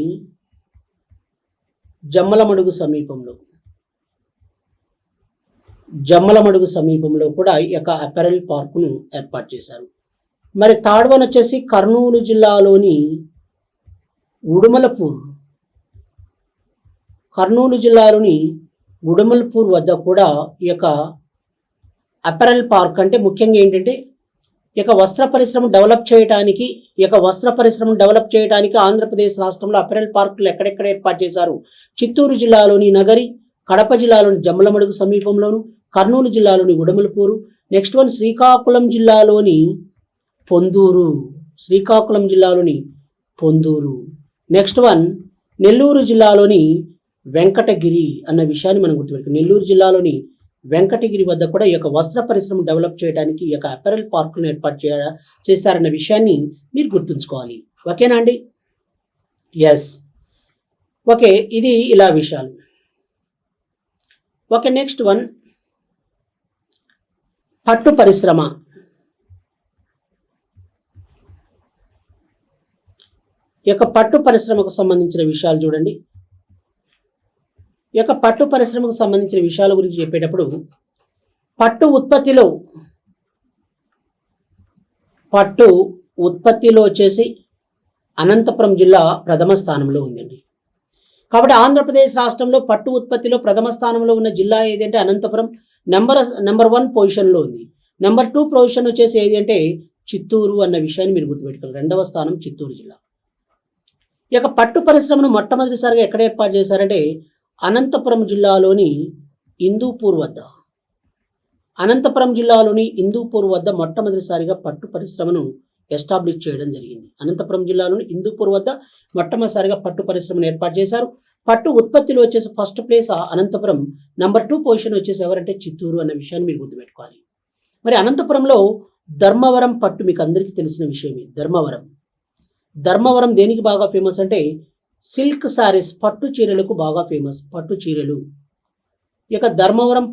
జమ్మలమడుగు సమీపంలో కూడా ఈ యొక్క అపెరల్ పార్కును ఏర్పాటు చేశారు. మరి థర్డ్ వన్ వచ్చేసి కర్నూలు జిల్లాలోని ఉడుమల్పూర్ వద్ద కూడా ఈ యొక్క అపెరల్ పార్క్ అంటే ముఖ్యంగా ఏంటంటే ఈ యొక్క వస్త్ర పరిశ్రమ డెవలప్ చేయడానికి ఆంధ్రప్రదేశ్ రాష్ట్రంలో అపెరల్ పార్కులు ఎక్కడెక్కడ ఏర్పాటు చేశారు? చిత్తూరు జిల్లాలోని నగరి, కడప జిల్లాలోని జమ్మలమడుగు సమీపంలోను, కర్నూలు జిల్లాలోని ఉడమలపూరు. నెక్స్ట్ వన్ శ్రీకాకుళం జిల్లాలోని పొందూరు. నెక్స్ట్ వన్ నెల్లూరు జిల్లాలోని వెంకటగిరి అన్న విషయాన్ని మనం గుర్తుపెట్టుకోవాలి. నెల్లూరు జిల్లాలోని వెంకటగిరి వద్ద కూడా ఈ యొక్క వస్త్ర పరిశ్రమ డెవలప్ చేయడానికి ఈ యొక్క అపెరల్ పార్కులను ఏర్పాటు చేశారన్న విషయాన్ని మీరు గుర్తుంచుకోవాలి. ఓకేనా అండి? ఎస్, ఓకే, ఇది ఇలా విషయాలు. ఓకే, నెక్స్ట్ వన్ పట్టు పరిశ్రమ. ఈ యొక్క పట్టు పరిశ్రమకు సంబంధించిన విషయాలు చూడండి. ఈ యొక్క పట్టు పరిశ్రమకు సంబంధించిన విషయాల గురించి చెప్పేటప్పుడు పట్టు ఉత్పత్తిలో వచ్చేసి అనంతపురం జిల్లా ప్రథమ స్థానంలో ఉందండి. కాబట్టి ఆంధ్రప్రదేశ్ రాష్ట్రంలో పట్టు ఉత్పత్తిలో ప్రథమ స్థానంలో ఉన్న జిల్లా ఏది అంటే అనంతపురం నెంబర్ 1 పొజిషన్లో ఉంది. నెంబర్ 2 పొజిషన్ వచ్చేసి ఏది అంటే చిత్తూరు అన్న విషయాన్ని మీరు గుర్తుపెట్టుకోవాలి. 2వ స్థానం చిత్తూరు జిల్లా. ఈ యొక్క పట్టు పరిశ్రమను మొట్టమొదటిసారిగా ఎక్కడ ఏర్పాటు చేశారంటే అనంతపురం జిల్లాలోని ఇందూపూర్ వద్ద మొట్టమొదటిసారిగా పట్టు పరిశ్రమను ఎస్టాబ్లిష్ చేయడం జరిగింది. అనంతపురం జిల్లాలోని ఇందూపూర్ వద్ద మొట్టమొదటిసారిగా పట్టు పరిశ్రమను ఏర్పాటు చేశారు. పట్టు ఉత్పత్తిలో వచ్చేసి first place Anantapur, number 2 position వచ్చేసి ఎవరంటే చిత్తూరు అన్న విషయాన్ని మీరు గుర్తుపెట్టుకోవాలి. మరి అనంతపురంలో ధర్మవరం పట్టు మీకు అందరికీ తెలిసిన విషయమే. ధర్మవరం దేనికి బాగా ఫేమస్ అంటే సిల్క్ సారీస్, పట్టు చీరలకు బాగా ఫేమస్. పట్టు చీరలు, ఈ యొక్క ధర్మవరం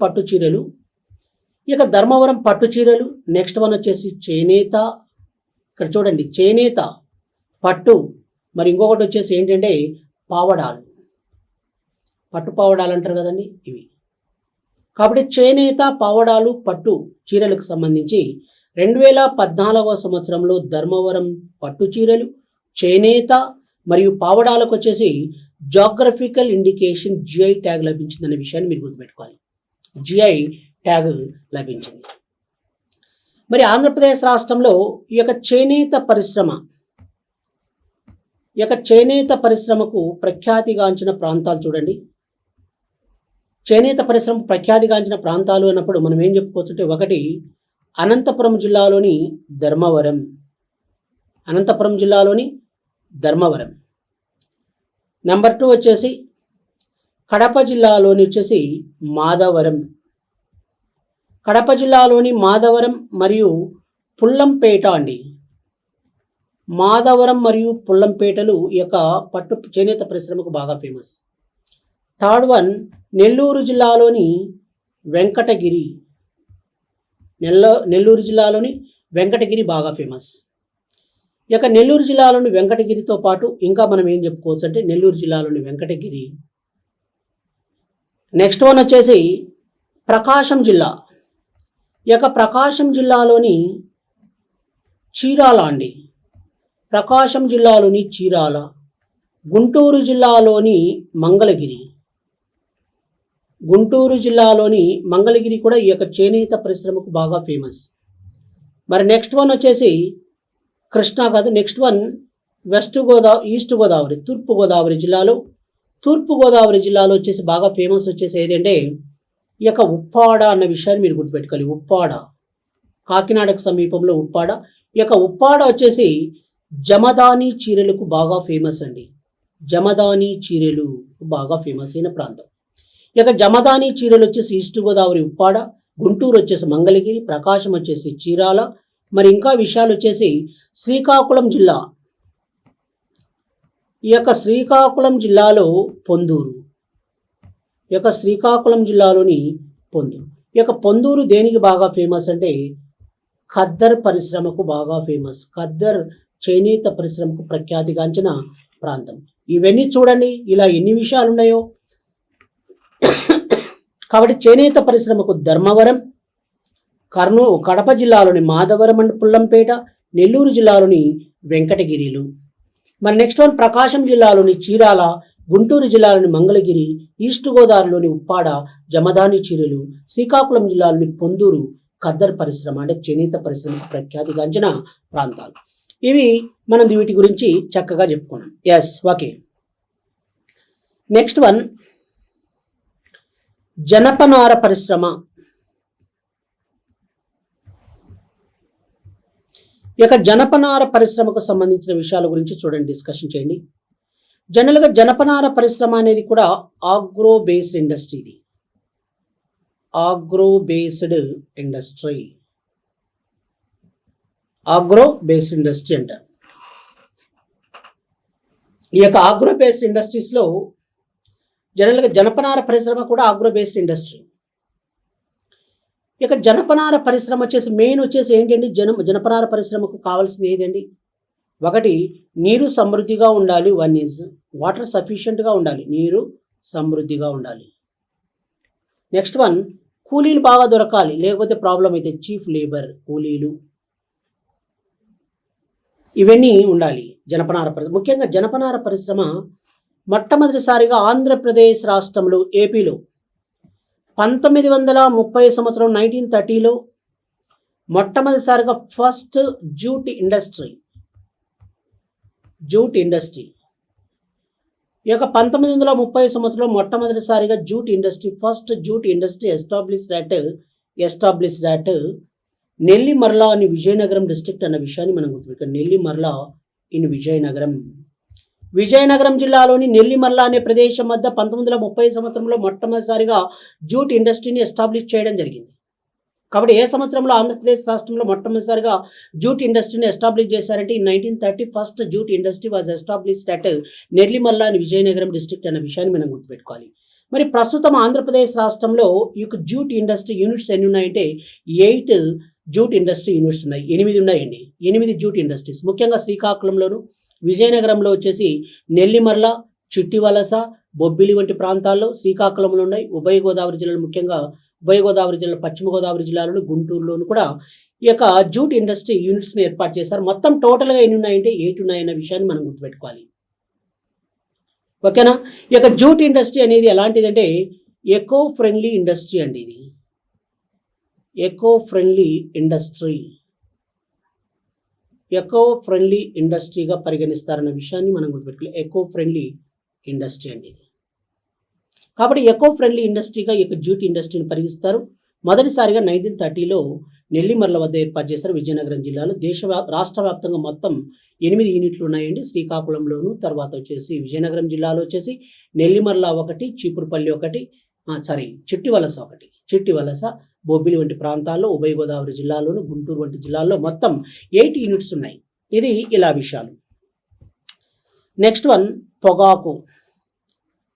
పట్టు చీరలు. నెక్స్ట్ వన్ వచ్చేసి చేనేత. ఇక్కడ చూడండి, చేనేత, పట్టు. మరి ఇంకొకటి వచ్చేసి ఏంటంటే పావడాలు, పట్టు పావడాలు అంటారు కదండి, ఇవి. కాబట్టి చేనేత, పావడాలు, పట్టు చీరలకు సంబంధించి 2014వ సంవత్సరంలో ధర్మవరం పట్టు చీరలు, చేనేత మరియు పావడాలకు వచ్చేసి జాగ్రఫికల్ ఇండికేషన్ జిఐ ట్యాగ్ లభించిందనే విషయాన్ని మీరు గుర్తుపెట్టుకోవాలి. జిఐ ట్యాగ్ లభించింది. మరి ఆంధ్రప్రదేశ్ రాష్ట్రంలో ఈ యొక్క చేనేత పరిశ్రమకు ప్రఖ్యాతిగాంచిన ప్రాంతాలు చూడండి. చేనేత పరిశ్రమ ప్రఖ్యాతిగాంచిన ప్రాంతాలు అన్నప్పుడు మనం ఏం చెప్పుకోవచ్చు అంటే, ఒకటి అనంతపురం జిల్లాలోని ధర్మవరం. నెంబర్ 2 వచ్చేసి కడప జిల్లాలోని వచ్చేసి మాధవరం. కడప జిల్లాలోని మాధవరం మరియు పుల్లంపేట అండి. మాధవరం మరియు పుల్లంపేటలు ఈ యొక్క పట్టు చేనేత పరిశ్రమకు బాగా ఫేమస్. థర్డ్ వన్ నెల్లూరు జిల్లాలోని వెంకటగిరి. నెల్లూరు జిల్లాలోని వెంకటగిరి బాగా ఫేమస్. ఈ యొక్క నెల్లూరు జిల్లాలోని వెంకటగిరితో పాటు ఇంకా మనం ఏం చెప్పుకోవచ్చు అంటే నెల్లూరు జిల్లాలోని వెంకటగిరి. నెక్స్ట్ వన్ వచ్చేసి ప్రకాశం జిల్లా. ఈ యొక్క ప్రకాశం జిల్లాలోని చీరాల అండి. ప్రకాశం జిల్లాలోని చీరాల. గుంటూరు జిల్లాలోని మంగళగిరి. గుంటూరు జిల్లాలోని మంగళగిరి కూడా ఈ యొక్క చేనేత పరిశ్రమకు బాగా ఫేమస్. మరి నెక్స్ట్ వన్ వచ్చేసి కృష్ణా కాదు, నెక్స్ట్ వన్ ఈస్ట్ గోదావరి, తూర్పుగోదావరి జిల్లాలో వచ్చేసి బాగా ఫేమస్ వచ్చేసి ఏదంటే ఈ యొక్క ఉప్పాడ అన్న విషయాన్ని మీరు గుర్తుపెట్టుకోవాలి. ఉప్పాడ కాకినాడకు సమీపంలో ఉప్పాడ. ఈ యొక్క ఉప్పాడ వచ్చేసి జమదాని చీరలకు బాగా ఫేమస్ అండి. జమదాని చీరలు బాగా ఫేమస్ అయిన ప్రాంతం. ఈ యొక్క జమదాని చీరలు వచ్చేసి ఈస్ట్ గోదావరి ఉప్పాడ, గుంటూరు వచ్చేసి మంగళగిరి, ప్రకాశం వచ్చేసి చీరాల. మరి ఇంకా విషయాలు వచ్చేసి శ్రీకాకుళం జిల్లా. ఈ యొక్క శ్రీకాకుళం జిల్లాలో పొందూరు. ఈ యొక్క శ్రీకాకుళం జిల్లాలోని పొందూరు. ఈ యొక్క పొందూరు దేనికి బాగా ఫేమస్ అంటే ఖద్దర్ పరిశ్రమకు బాగా ఫేమస్. ఖద్దర్ చేనేత పరిశ్రమకు ప్రఖ్యాతిగాంచిన ప్రాంతం. ఇవన్నీ చూడండి ఇలా ఎన్ని విషయాలు ఉన్నాయో. కాబట్టి చేనేత పరిశ్రమకు ధర్మవరం, కడప జిల్లాలోని మాధవరం అండ్ పుల్లంపేట, నెల్లూరు జిల్లాలోని వెంకటగిరిలు. మరి నెక్స్ట్ వన్ ప్రకాశం జిల్లాలోని చీరాల, గుంటూరు జిల్లాలోని మంగళగిరి, ఈస్ట్ గోదావరిలోని ఉప్పాడ జమదాని చీరలు, శ్రీకాకుళం జిల్లాలోని పొందూరు ఖద్దర్ పరిశ్రమ అంటే చేనేత పరిశ్రమకు ప్రఖ్యాతిగాంచిన ప్రాంతాలు. ఇవి మనం వీటి గురించి చక్కగా చెప్పుకున్నాం. Yes, okay. నెక్స్ట్ వన్ జనపనార పరిశ్రమ. ఈ యొక్క జనపనార పరిశ్రమకు సంబంధించిన విషయాల గురించి చూడండి, డిస్కషన్ చేయండి. జనరల్గా జనపనార పరిశ్రమ అనేది కూడా ఆగ్రో బేస్డ్ ఇండస్ట్రీ. ఇది agro based industry. Agro based industry అంటారు. ఈ యొక్క ఆగ్రో బేస్డ్ ఇండస్ట్రీస్లో జనరల్గా జనపనార పరిశ్రమ కూడా ఆగ్రో బేస్డ్ ఇండస్ట్రీ. ఇక జనపనార పరిశ్రమ వచ్చేసి మెయిన్ వచ్చేసి ఏంటండి, జనపనార పరిశ్రమకు కావాల్సింది ఏదండి? ఒకటి, నీరు సమృద్ధిగా ఉండాలి. వన్ ఈజ్ వాటర్ సఫిషియెంట్గా ఉండాలి, నీరు సమృద్ధిగా ఉండాలి. నెక్స్ట్ వన్, కూలీలు బాగా దొరకాలి, లేకపోతే ప్రాబ్లం అయితే చీఫ్ లేబర్, కూలీలు, ఇవన్నీ ఉండాలి జనపనార పరిశ్రమ. ముఖ్యంగా జనపనార పరిశ్రమ మొట్టమొదటిసారిగా ఆంధ్రప్రదేశ్ రాష్ట్రంలో ఏపీలో 1930 సంవత్సరం 1930లో మొట్టమొదటిసారిగా ఫస్ట్ జూట్ ఇండస్ట్రీ ఈ యొక్క 1930 సంవత్సరంలో మొట్టమొదటిసారిగా first jute industry established at Nellimarla అని విజయనగరం డిస్ట్రిక్ట్ అన్న విషయాన్ని మనం గుర్తుపెట్టుకోవాలి. నెల్లిమర్ల ఇన్ విజయనగరం జిల్లాలోని నెల్లిమర్ల అనే ప్రదేశం వద్ద 1930 సంవత్సరంలో మొట్టమొదటిసారిగా జూట్ ఇండస్ట్రీని ఎస్టాబ్లిష్ చేయడం జరిగింది. కాబట్టి ఏ సంవత్సరంలో ఆంధ్రప్రదేశ్ రాష్ట్రంలో మొట్టమొదటిసారిగా జూట్ ఇండస్ట్రీని ఎస్టాబ్లిష్ చేశారంటే in 1930 first jute industry was established at Nellimarla అని విజయనగరం డిస్ట్రిక్ట్ అన్న విషయాన్ని మనం గుర్తుపెట్టుకోవాలి. మరి ప్రస్తుతం ఆంధ్రప్రదేశ్ రాష్ట్రంలో ఈ యొక్క జూట్ ఇండస్ట్రీ యూనిట్స్ ఎన్ని ఉన్నాయంటే 8 జూట్ ఇండస్ట్రీ యూనిట్స్ ఉన్నాయి. 8 ఉన్నాయండి. 8 జూట్ ఇండస్ట్రీస్ ముఖ్యంగా శ్రీకాకుళంలోను, విజయనగరంలో వచ్చేసి నెల్లిమర్ల, చిట్టివలస, బొబ్బిలి వంటి ప్రాంతాల్లో, శ్రీకాకుళంలో ఉన్నాయి. ఉభయ గోదావరి జిల్లాలో, ముఖ్యంగా ఉభయ గోదావరి జిల్లా, పశ్చిమ గోదావరి జిల్లాలోను, గుంటూరులోను కూడా ఈ యొక్క జూట్ ఇండస్ట్రీ యూనిట్స్ని ఏర్పాటు చేశారు. మొత్తం టోటల్గా ఎన్ని ఉన్నాయంటే 8 ఉన్నాయన్న విషయాన్ని మనం గుర్తుపెట్టుకోవాలి. ఓకేనా? ఈ యొక్క జూట్ ఇండస్ట్రీ అనేది ఎలాంటిదంటే ఎకో ఫ్రెండ్లీ ఇండస్ట్రీ అండి. ఇది ఎకో ఫ్రెండ్లీ ఇండస్ట్రీగా పరిగణిస్తారన్న విషయాన్ని మనం గుర్తుపెట్టుకోవాలి. ఎకో ఫ్రెండ్లీ ఇండస్ట్రీ అండి ఇది. కాబట్టి ఎకో ఫ్రెండ్లీ ఇండస్ట్రీగా ఈ యొక్క జూట్ ఇండస్ట్రీని పరిగణిస్తారు. మొదటిసారిగా 1930లో నెల్లిమర్ల వద్ద ఏర్పాటు చేశారు విజయనగరం జిల్లాలో. రాష్ట్ర వ్యాప్తంగా మొత్తం 8 యూనిట్లు ఉన్నాయండి. శ్రీకాకుళంలోను, తర్వాత వచ్చేసి విజయనగరం జిల్లాలో వచ్చేసి నెల్లిమర్ల 1, చీపురుపల్లి 1, చిట్టివలస 1, బొబ్బిలి వంటి ప్రాంతాల్లో, ఉభయ గోదావరి జిల్లాలోను, గుంటూరు వంటి జిల్లాల్లో మొత్తం 8 యూనిట్స్ ఉన్నాయి. ఇది ఇలా విషయాలు. నెక్స్ట్ వన్ పొగాకు,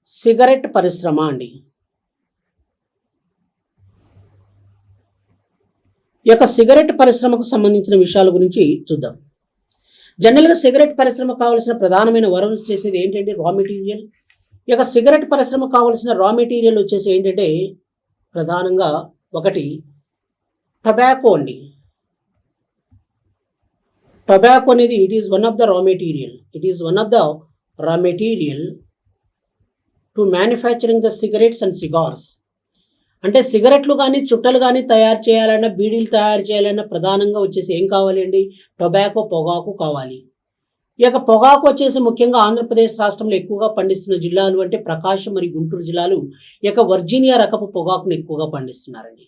సిగరెట్ పరిశ్రమ అండి. ఈ యొక్క సిగరెట్ పరిశ్రమకు సంబంధించిన విషయాల గురించి చూద్దాం. జనరల్గా సిగరెట్ పరిశ్రమ కావాల్సిన ప్రధానమైన వనరు చేసేది ఏంటంటే రా మెటీరియల్. ఈ యొక్క సిగరెట్ పరిశ్రమ కావాల్సిన రా మెటీరియల్ వచ్చేసి ఏంటంటే ప్రధానంగా ఒకటి టొబాకో అండి. టొబాకో అనేది it is one of the raw material to manufacturing the cigarettes and cigars. అంటే సిగరెట్లు కానీ చుట్టలు కానీ తయారు చేయాలన్నా, బీడీలు తయారు చేయాలన్నా ప్రధానంగా వచ్చేసి ఏం కావాలి అండి? టొబాకో, పొగాకు కావాలి. ఈ యొక్క పొగాకు వచ్చేసి ముఖ్యంగా ఆంధ్రప్రదేశ్ రాష్ట్రంలో ఎక్కువగా పండిస్తున్న జిల్లాలు అంటే ప్రకాశం మరియు గుంటూరు జిల్లాలు ఈ యొక్క వర్జీనియా రకపు పొగాకును ఎక్కువగా పండిస్తున్నారండి.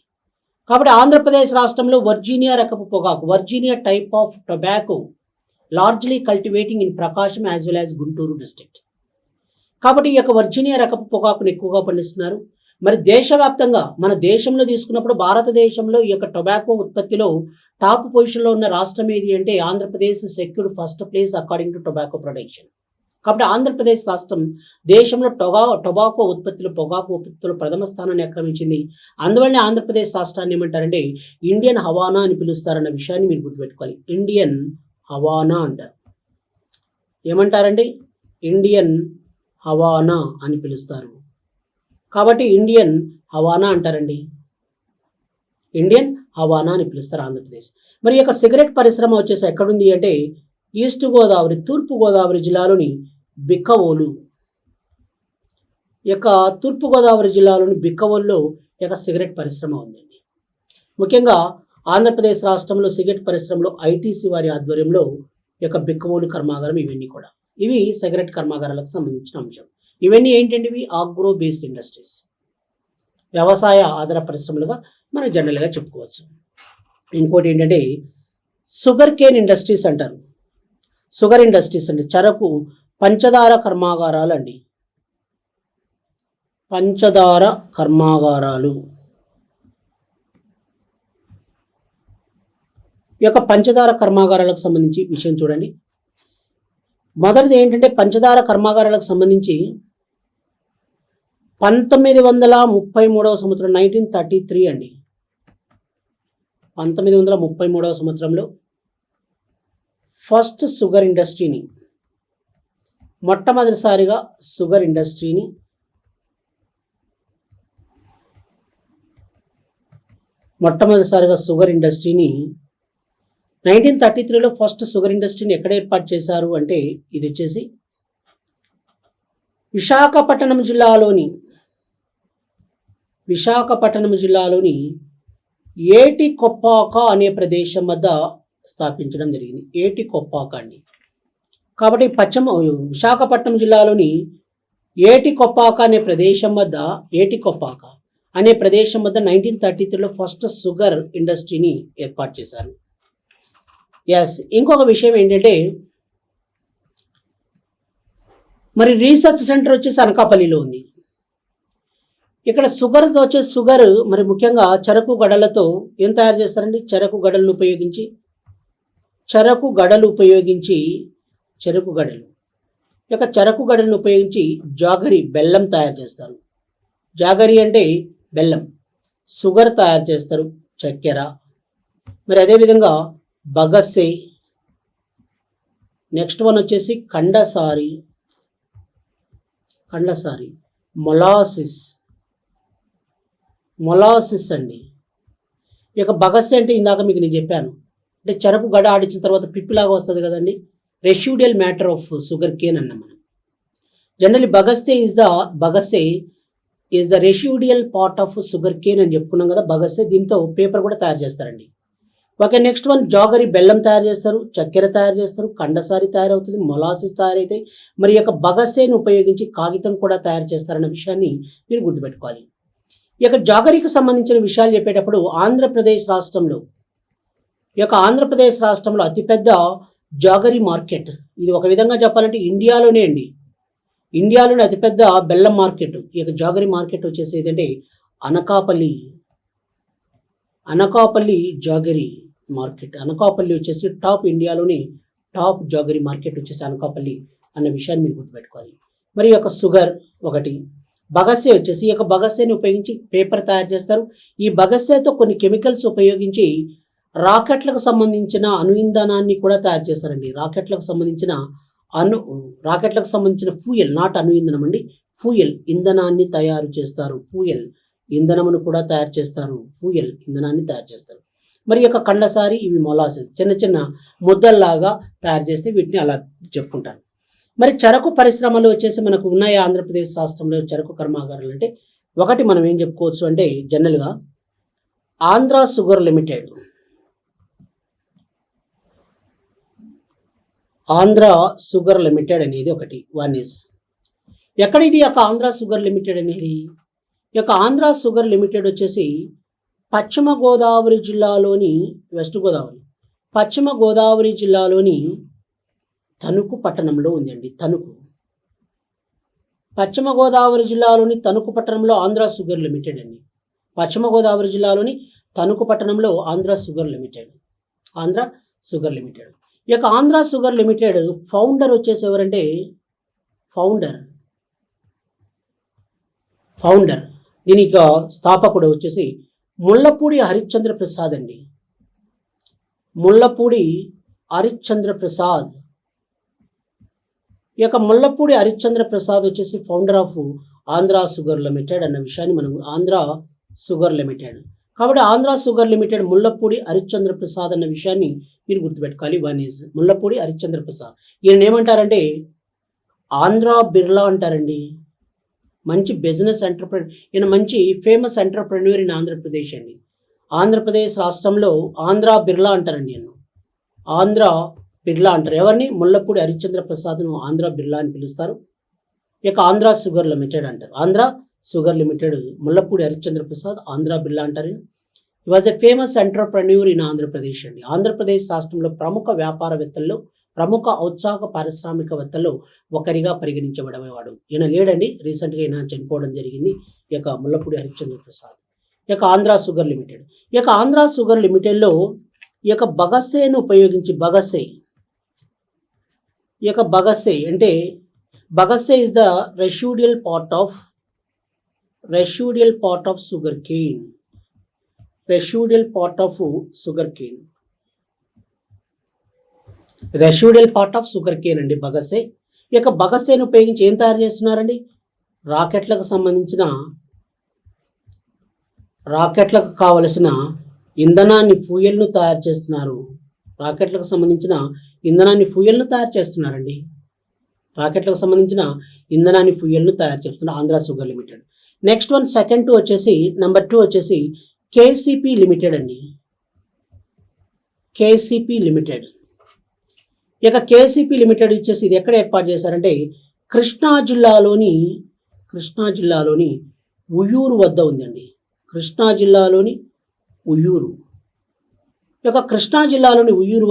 కాబట్టి ఆంధ్రప్రదేశ్ రాష్ట్రంలో వర్జీనియా రకపు పొగాకు, Virginia type of tobacco largely cultivating in Prakasam as well as Guntur district. కాబట్టి ఈ యొక్క వర్జీనియా రకపు పొగాకును ఎక్కువగా పండిస్తున్నారు. మరి దేశవ్యాప్తంగా మన దేశంలో తీసుకున్నప్పుడు భారతదేశంలో ఈ యొక్క టొబాకో ఉత్పత్తిలో టాప్ పొజిషన్లో ఉన్న రాష్ట్రం ఏది అంటే Andhra Pradesh secured first place according to tobacco production. కాబట్టి ఆంధ్రప్రదేశ్ రాష్ట్రం దేశంలో టొబాకో ఉత్పత్తిలో, పొగాకు ఉత్పత్తిలో ప్రథమ స్థానాన్ని ఆక్రమించింది. అందువల్లనే ఆంధ్రప్రదేశ్ రాష్ట్రాన్ని ఏమంటారంటే ఇండియన్ హవానా అని పిలుస్తారన్న విషయాన్ని మీరు గుర్తుపెట్టుకోవాలి. ఇండియన్ హవానా అంటారు. ఏమంటారండి? ఇండియన్ హవానా అని పిలుస్తారు. కాబట్టి ఇండియన్ హవానా అంటారండి. ఇండియన్ హవానా అని పిలుస్తారు ఆంధ్రప్రదేశ్. మరి యొక్క సిగరెట్ పరిశ్రమ వచ్చేసి ఎక్కడుంది అంటే ఈస్ట్ గోదావరి, తూర్పు గోదావరి జిల్లాలోని బిక్కవోలు. యొక్క తూర్పు గోదావరి జిల్లాలోని బిక్కవోలులో యొక్క సిగరెట్ పరిశ్రమ ఉందండి. ముఖ్యంగా ఆంధ్రప్రదేశ్ రాష్ట్రంలో సిగరెట్ పరిశ్రమలో ఐటీసీ వారి ఆధ్వర్యంలో యొక్క బిక్కవోలు కర్మాగారం ఇవి సిగరెట్ కర్మాగారాలకు సంబంధించిన అంశం. ఇవన్నీ ఏంటంటే ఇవి ఆగ్రో బేస్డ్ ఇండస్ట్రీస్, వ్యవసాయ ఆధార పరిశ్రమలుగా మనం జనరల్గా చెప్పుకోవచ్చు. ఇంకోటి ఏంటంటే షుగర్ కేన్ ఇండస్ట్రీస్ అంటారు. షుగర్ ఇండస్ట్రీస్ అంటే చెరకు, పంచదార కర్మాగారాలు అండి. పంచదార కర్మాగారాలు. ఈ యొక్క పంచదార కర్మాగారాలకు సంబంధించి విషయం చూడండి. మొదటిది ఏంటంటే పంచదార కర్మాగారాలకు సంబంధించి 1933 సంవత్సరం 1933 అండి. 1933 సంవత్సరంలో ఫస్ట్ షుగర్ ఇండస్ట్రీని, మొట్టమొదటిసారిగా షుగర్ ఇండస్ట్రీని మొట్టమొదటిసారిగా షుగర్ ఇండస్ట్రీని 1933లో ఫస్ట్ షుగర్ ఇండస్ట్రీని ఎక్కడ ఏర్పాటు చేశారు అంటే ఇది వచ్చేసి విశాఖపట్నం జిల్లాలోని ఏటికొప్పాక అనే ప్రదేశం వద్ద స్థాపించడం జరిగింది. ఏటికొప్పాక అండి. కాబట్టి విశాఖపట్నం జిల్లాలోని ఏటికొప్పాక అనే ప్రదేశం వద్ద 1933లో ఫస్ట్ షుగర్ ఇండస్ట్రీని ఏర్పాటు చేశారు. ఎస్, ఇంకొక విషయం ఏంటంటే మరి రీసెర్చ్ సెంటర్ వచ్చేసి అనకాపల్లిలో ఉంది. ఇక్కడ షుగర్ మరి ముఖ్యంగా చెరకు గడలతో ఏం తయారు చేస్తారండి? చెరకు గడలు ఉపయోగించి జాగరి బెల్లం తయారు చేస్తారు. జాగరి అంటే బెల్లం, షుగర్ తయారు చేస్తారు, చక్కెర. మరి అదేవిధంగా బగస్సే, నెక్స్ట్ వన్ వచ్చేసి కండసారి, మొలాసిస్ అండి. ఈ యొక్క బగస్సే అంటే ఇందాక మీకు నేను చెప్పాను, అంటే చెరకు గడ ఆడించిన తర్వాత పిప్పిలాగా వస్తుంది కదండి, residual matter of sugar cane అన్నాం మనం. Generally bagasse is the residual part of sugar cane అని చెప్పుకున్నాం కదా, బగస్సే. దీంతో పేపర్ కూడా తయారు చేస్తారండి. ఓకే, నెక్స్ట్ వన్ జాగరి బెల్లం తయారు చేస్తారు, చక్కెర తయారు చేస్తారు, కండసారి తయారవుతుంది, మొలాసిస్ తయారవుతాయి. మరి ఈ యొక్క బగస్సేను ఉపయోగించి కాగితం కూడా తయారు చేస్తారన్న విషయాన్ని మీరు గుర్తుపెట్టుకోవాలి. ఈ యొక్క జాగరికి సంబంధించిన విషయాలు చెప్పేటప్పుడు ఆంధ్రప్రదేశ్ రాష్ట్రంలో అతిపెద్ద జాగరి మార్కెట్ ఇది. ఒక విధంగా చెప్పాలంటే ఇండియాలోనే అతిపెద్ద బెల్లం మార్కెట్. ఈ యొక్క జాగరి మార్కెట్ వచ్చేసి ఏంటంటే అనకాపల్లి జాగరి మార్కెట్. అనకాపల్లి వచ్చేసి టాప్ ఇండియాలోని టాప్ జాగరి మార్కెట్ వచ్చేసి అనకాపల్లి అన్న విషయాన్ని మీరు గుర్తుపెట్టుకోవాలి. మరి ఈ యొక్క షుగర్ ఒకటి. బగస్సే వచ్చేసి ఈ యొక్క బగస్సేని ఉపయోగించి పేపర్ తయారు చేస్తారు. ఈ బగస్సేతో కొన్ని కెమికల్స్ ఉపయోగించి రాకెట్లకు సంబంధించిన అణుఇంధనాన్ని కూడా తయారు చేస్తారండి. రాకెట్లకు సంబంధించిన ఫ్యూయల్, నాట్ అణుఇంధనం అండి, ఫ్యూయల్ ఇంధనాన్ని తయారు చేస్తారు. ఫ్యూయల్ ఇంధనమును కూడా తయారు చేస్తారు. ఫ్యూయల్ ఇంధనాన్ని తయారు చేస్తారు. మరి యొక్క కండసారి, ఇవి మొలాసెస్, చిన్న చిన్న ముద్దల్లాగా తయారు చేస్తే వీటిని అలా చెప్పుకుంటారు. మరి చెరకు పరిశ్రమలు వచ్చేసి మనకు ఉన్నాయి ఆంధ్రప్రదేశ్ రాష్ట్రంలో చెరకు కర్మాగారాలు అంటే ఒకటి మనం ఏం చెప్పుకోవచ్చు అంటే జనరల్గా Andhra sugar limited. Andhra sugar limited అనేది ఒకటి. వన్ ఇస్ ఎక్కడ ఇది యొక్క ఆంధ్ర షుగర్ లిమిటెడ్ అనేది? ఈ యొక్క ఆంధ్ర షుగర్ లిమిటెడ్ వచ్చేసి పశ్చిమ గోదావరి జిల్లాలోని పశ్చిమ గోదావరి జిల్లాలోని తణుకు పట్టణంలో ఉందండి. పశ్చిమ గోదావరి జిల్లాలోని తణుకు పట్టణంలో ఆంధ్ర షుగర్ లిమిటెడ్ అండి. పశ్చిమ గోదావరి జిల్లాలోని తణుకు పట్టణంలో ఆంధ్ర షుగర్ లిమిటెడ్. ఈ యొక్క ఆంధ్ర షుగర్ లిమిటెడ్ ఫౌండర్ వచ్చేసి ఎవరంటే ఫౌండర్ దీనికి స్థాపకుడు వచ్చేసి ముళ్ళపూడి హరిశ్చంద్ర ప్రసాద్ అండి. ముళ్ళపూడి హరిశ్చంద్ర ప్రసాద్. ఈ యొక్క ముళ్ళపూడి హరిశ్చంద్ర ప్రసాద్ వచ్చేసి founder of Andhra sugar limited అన్న విషయాన్ని మనం ఆంధ్ర షుగర్ లిమిటెడ్. కాబట్టి ఆంధ్ర షుగర్ లిమిటెడ్ ముళ్ళపూడి హరిశ్చంద్ర ప్రసాద్ అన్న విషయాన్ని మీరు గుర్తుపెట్టుకోవాలి. One is Mullapudi Harishchandra Prasad. ఈయన ఏమంటారంటే ఆంధ్ర బిర్లా అంటారండి. మంచి బిజినెస్ ఎంటర్ప్రెన్యూర్, ఈయన మంచి ఫేమస్ ఎంటర్ప్రెన్యూర్ ఇన్ ఆంధ్రప్రదేశ్ అండి. ఆంధ్రప్రదేశ్ రాష్ట్రంలో ఆంధ్ర బిర్లా అంటారండి. ఈయన ఆంధ్ర బిర్లా అంటారు. ఎవరిని? ముళ్ళపూడి హరిశ్చంద్ర ప్రసాద్ను ఆంధ్ర బిర్లా అని పిలుస్తారు. ఇక ఆంధ్ర షుగర్ లిమిటెడ్ అంటారు. ఆంధ్ర షుగర్ లిమిటెడ్ ముళ్ళపూడి హరిశ్చంద్ర ప్రసాద్, ఆంధ్ర బిర్లా అంటారు. ఈ was a famous entrepreneur in Andhra Pradesh అండి. ఆంధ్రప్రదేశ్ రాష్ట్రంలో ప్రముఖ వ్యాపారవేత్తల్లో, ప్రముఖ ఔత్సాహిక పారిశ్రామికవేత్తల్లో ఒకరిగా పరిగణించబడేవాడు. ఈయన లేడండి, రీసెంట్గా ఈయన చనిపోవడం జరిగింది. ఈ యొక్క ముళ్ళపూడి హరిశ్చంద్ర ప్రసాద్. ఈ యొక్క ఆంధ్ర షుగర్ లిమిటెడ్. ఈ యొక్క ఆంధ్ర షుగర్ లిమిటెడ్లో ఈ యొక్క బగస్సేను ఉపయోగించి ఈ యొక్క బగస్సే అంటే bagasse is the residual part of sugar cane. Residual part of sugar cane అండి బగస్సే. ఈ యొక్క బగస్సేను ఉపయోగించి ఏం తయారు చేస్తున్నారండి? రాకెట్లకు కావలసిన ఇంధనాన్ని, ఫ్యూయల్ను తయారు చేస్తున్నారు. రాకెట్లకు సంబంధించిన ఇంధనాన్ని, ఫ్యూయల్ను తయారు చేస్తున్నారండి. Andhra sugar limited. Next one second వచ్చేసి నెంబర్ 2 వచ్చేసి కేసీపీ లిమిటెడ్ అండి. KCP limited. ఇక కేసీపీ లిమిటెడ్ వచ్చేసి ఇది ఎక్కడ ఏర్పాటు చేశారంటే కృష్ణా జిల్లాలోని ఉయ్యూరు వద్ద ఉందండి. కృష్ణా జిల్లాలోని ఉయ్యూరు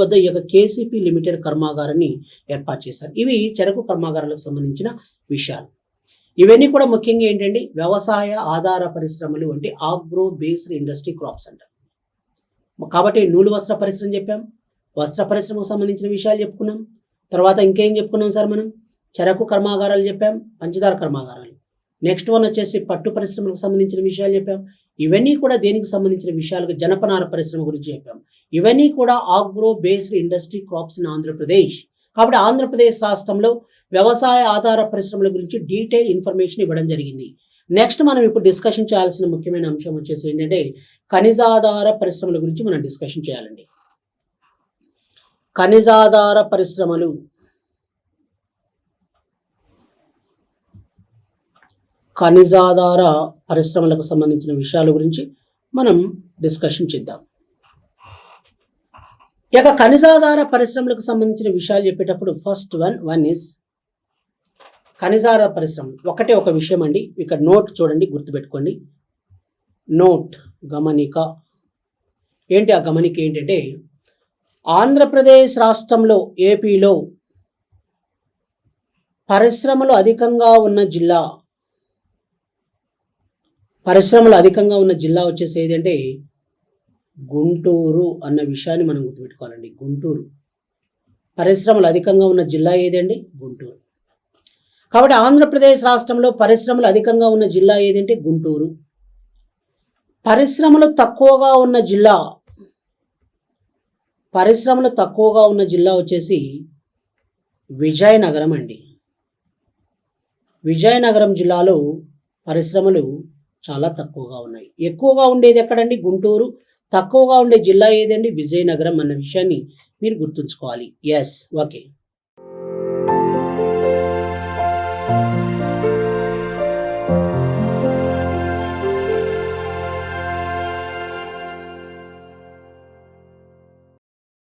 వద్ద ఈ యొక్క కేసీపీ లిమిటెడ్ కర్మాగారాన్ని ఏర్పాటు చేశారు. ఇవి చెరకు కర్మాగారాలకు సంబంధించిన విషయాలు. ఇవన్నీ కూడా ముఖ్యంగా ఏంటంటే వ్యవసాయ ఆధార పరిశ్రమలు అంటే ఆగ్రో బేస్డ్ ఇండస్ట్రీ క్రాప్స్ అంటారు. కాబట్టి నూలు వస్త్ర పరిశ్రమ చెప్పాం, వస్త్ర పరిశ్రమకు సంబంధించిన విషయాలు చెప్పుకున్నాం. తర్వాత ఇంకేం చెప్పుకున్నాం సార్ మనం? చెరకు కర్మాగారాలు చెప్పాం, పంచదార కర్మాగారాలు. నెక్స్ట్ వన్ వచ్చేసి పట్టు పరిశ్రమలకు సంబంధించిన విషయాలు చెప్పాం. ఇవన్నీ కూడా దేనికి సంబంధించిన విషయాలకు? జనపనార పరిశ్రమ గురించి చెప్పాం. ఇవన్నీ కూడా agro based industry crops in Andhra Pradesh. కాబట్టి ఆంధ్రప్రదేశ్ రాష్ట్రంలో వ్యవసాయ ఆధార పరిశ్రమల గురించి డీటెయిల్ ఇన్ఫర్మేషన్ ఇవ్వడం జరిగింది. నెక్స్ట్ మనం ఇప్పుడు డిస్కషన్ చేయాల్సిన ముఖ్యమైన అంశం వచ్చేసి ఏంటంటే ఖనిజాధార పరిశ్రమల గురించి మనం డిస్కషన్ చేయాలండి. ఖనిజాధార పరిశ్రమలకు సంబంధించిన విషయాల గురించి మనం డిస్కషన్ చేద్దాం. ఇక ఖనిజాధార పరిశ్రమలకు సంబంధించిన విషయాలు చెప్పేటప్పుడు ఫస్ట్ వన్ ఈజ్ ఖనిజాధార పరిశ్రమలు. ఒకటే ఒక విషయం అండి, ఇక్కడ నోట్ చూడండి, గుర్తుపెట్టుకోండి. నోట్, గమనిక. ఏంటి ఆ గమనిక? ఏంటంటే ఆంధ్రప్రదేశ్ రాష్ట్రంలో, ఏపీలో పరిశ్రమలు అధికంగా ఉన్న జిల్లా వచ్చేసి ఏదంటే గుంటూరు అన్న విషయాన్ని మనం గుర్తుపెట్టుకోవాలండి. గుంటూరు. పరిశ్రమలు అధికంగా ఉన్న జిల్లా ఏదండి? గుంటూరు. కాబట్టి ఆంధ్రప్రదేశ్ రాష్ట్రంలో పరిశ్రమలు అధికంగా ఉన్న జిల్లా ఏదంటే గుంటూరు. పరిశ్రమలు తక్కువగా ఉన్న జిల్లా, పరిశ్రమలు తక్కువగా ఉన్న జిల్లా వచ్చేసి విజయనగరం అండి. విజయనగరం జిల్లాలో పరిశ్రమలు చాలా తక్కువగా ఉన్నాయి. ఎక్కువగా ఉండేది ఎక్కడండి? గుంటూరు. తక్కువగా ఉండే జిల్లా ఏదండి? విజయనగరం అన్న విషయాన్ని మీరు గుర్తుంచుకోవాలి. Yes, okay.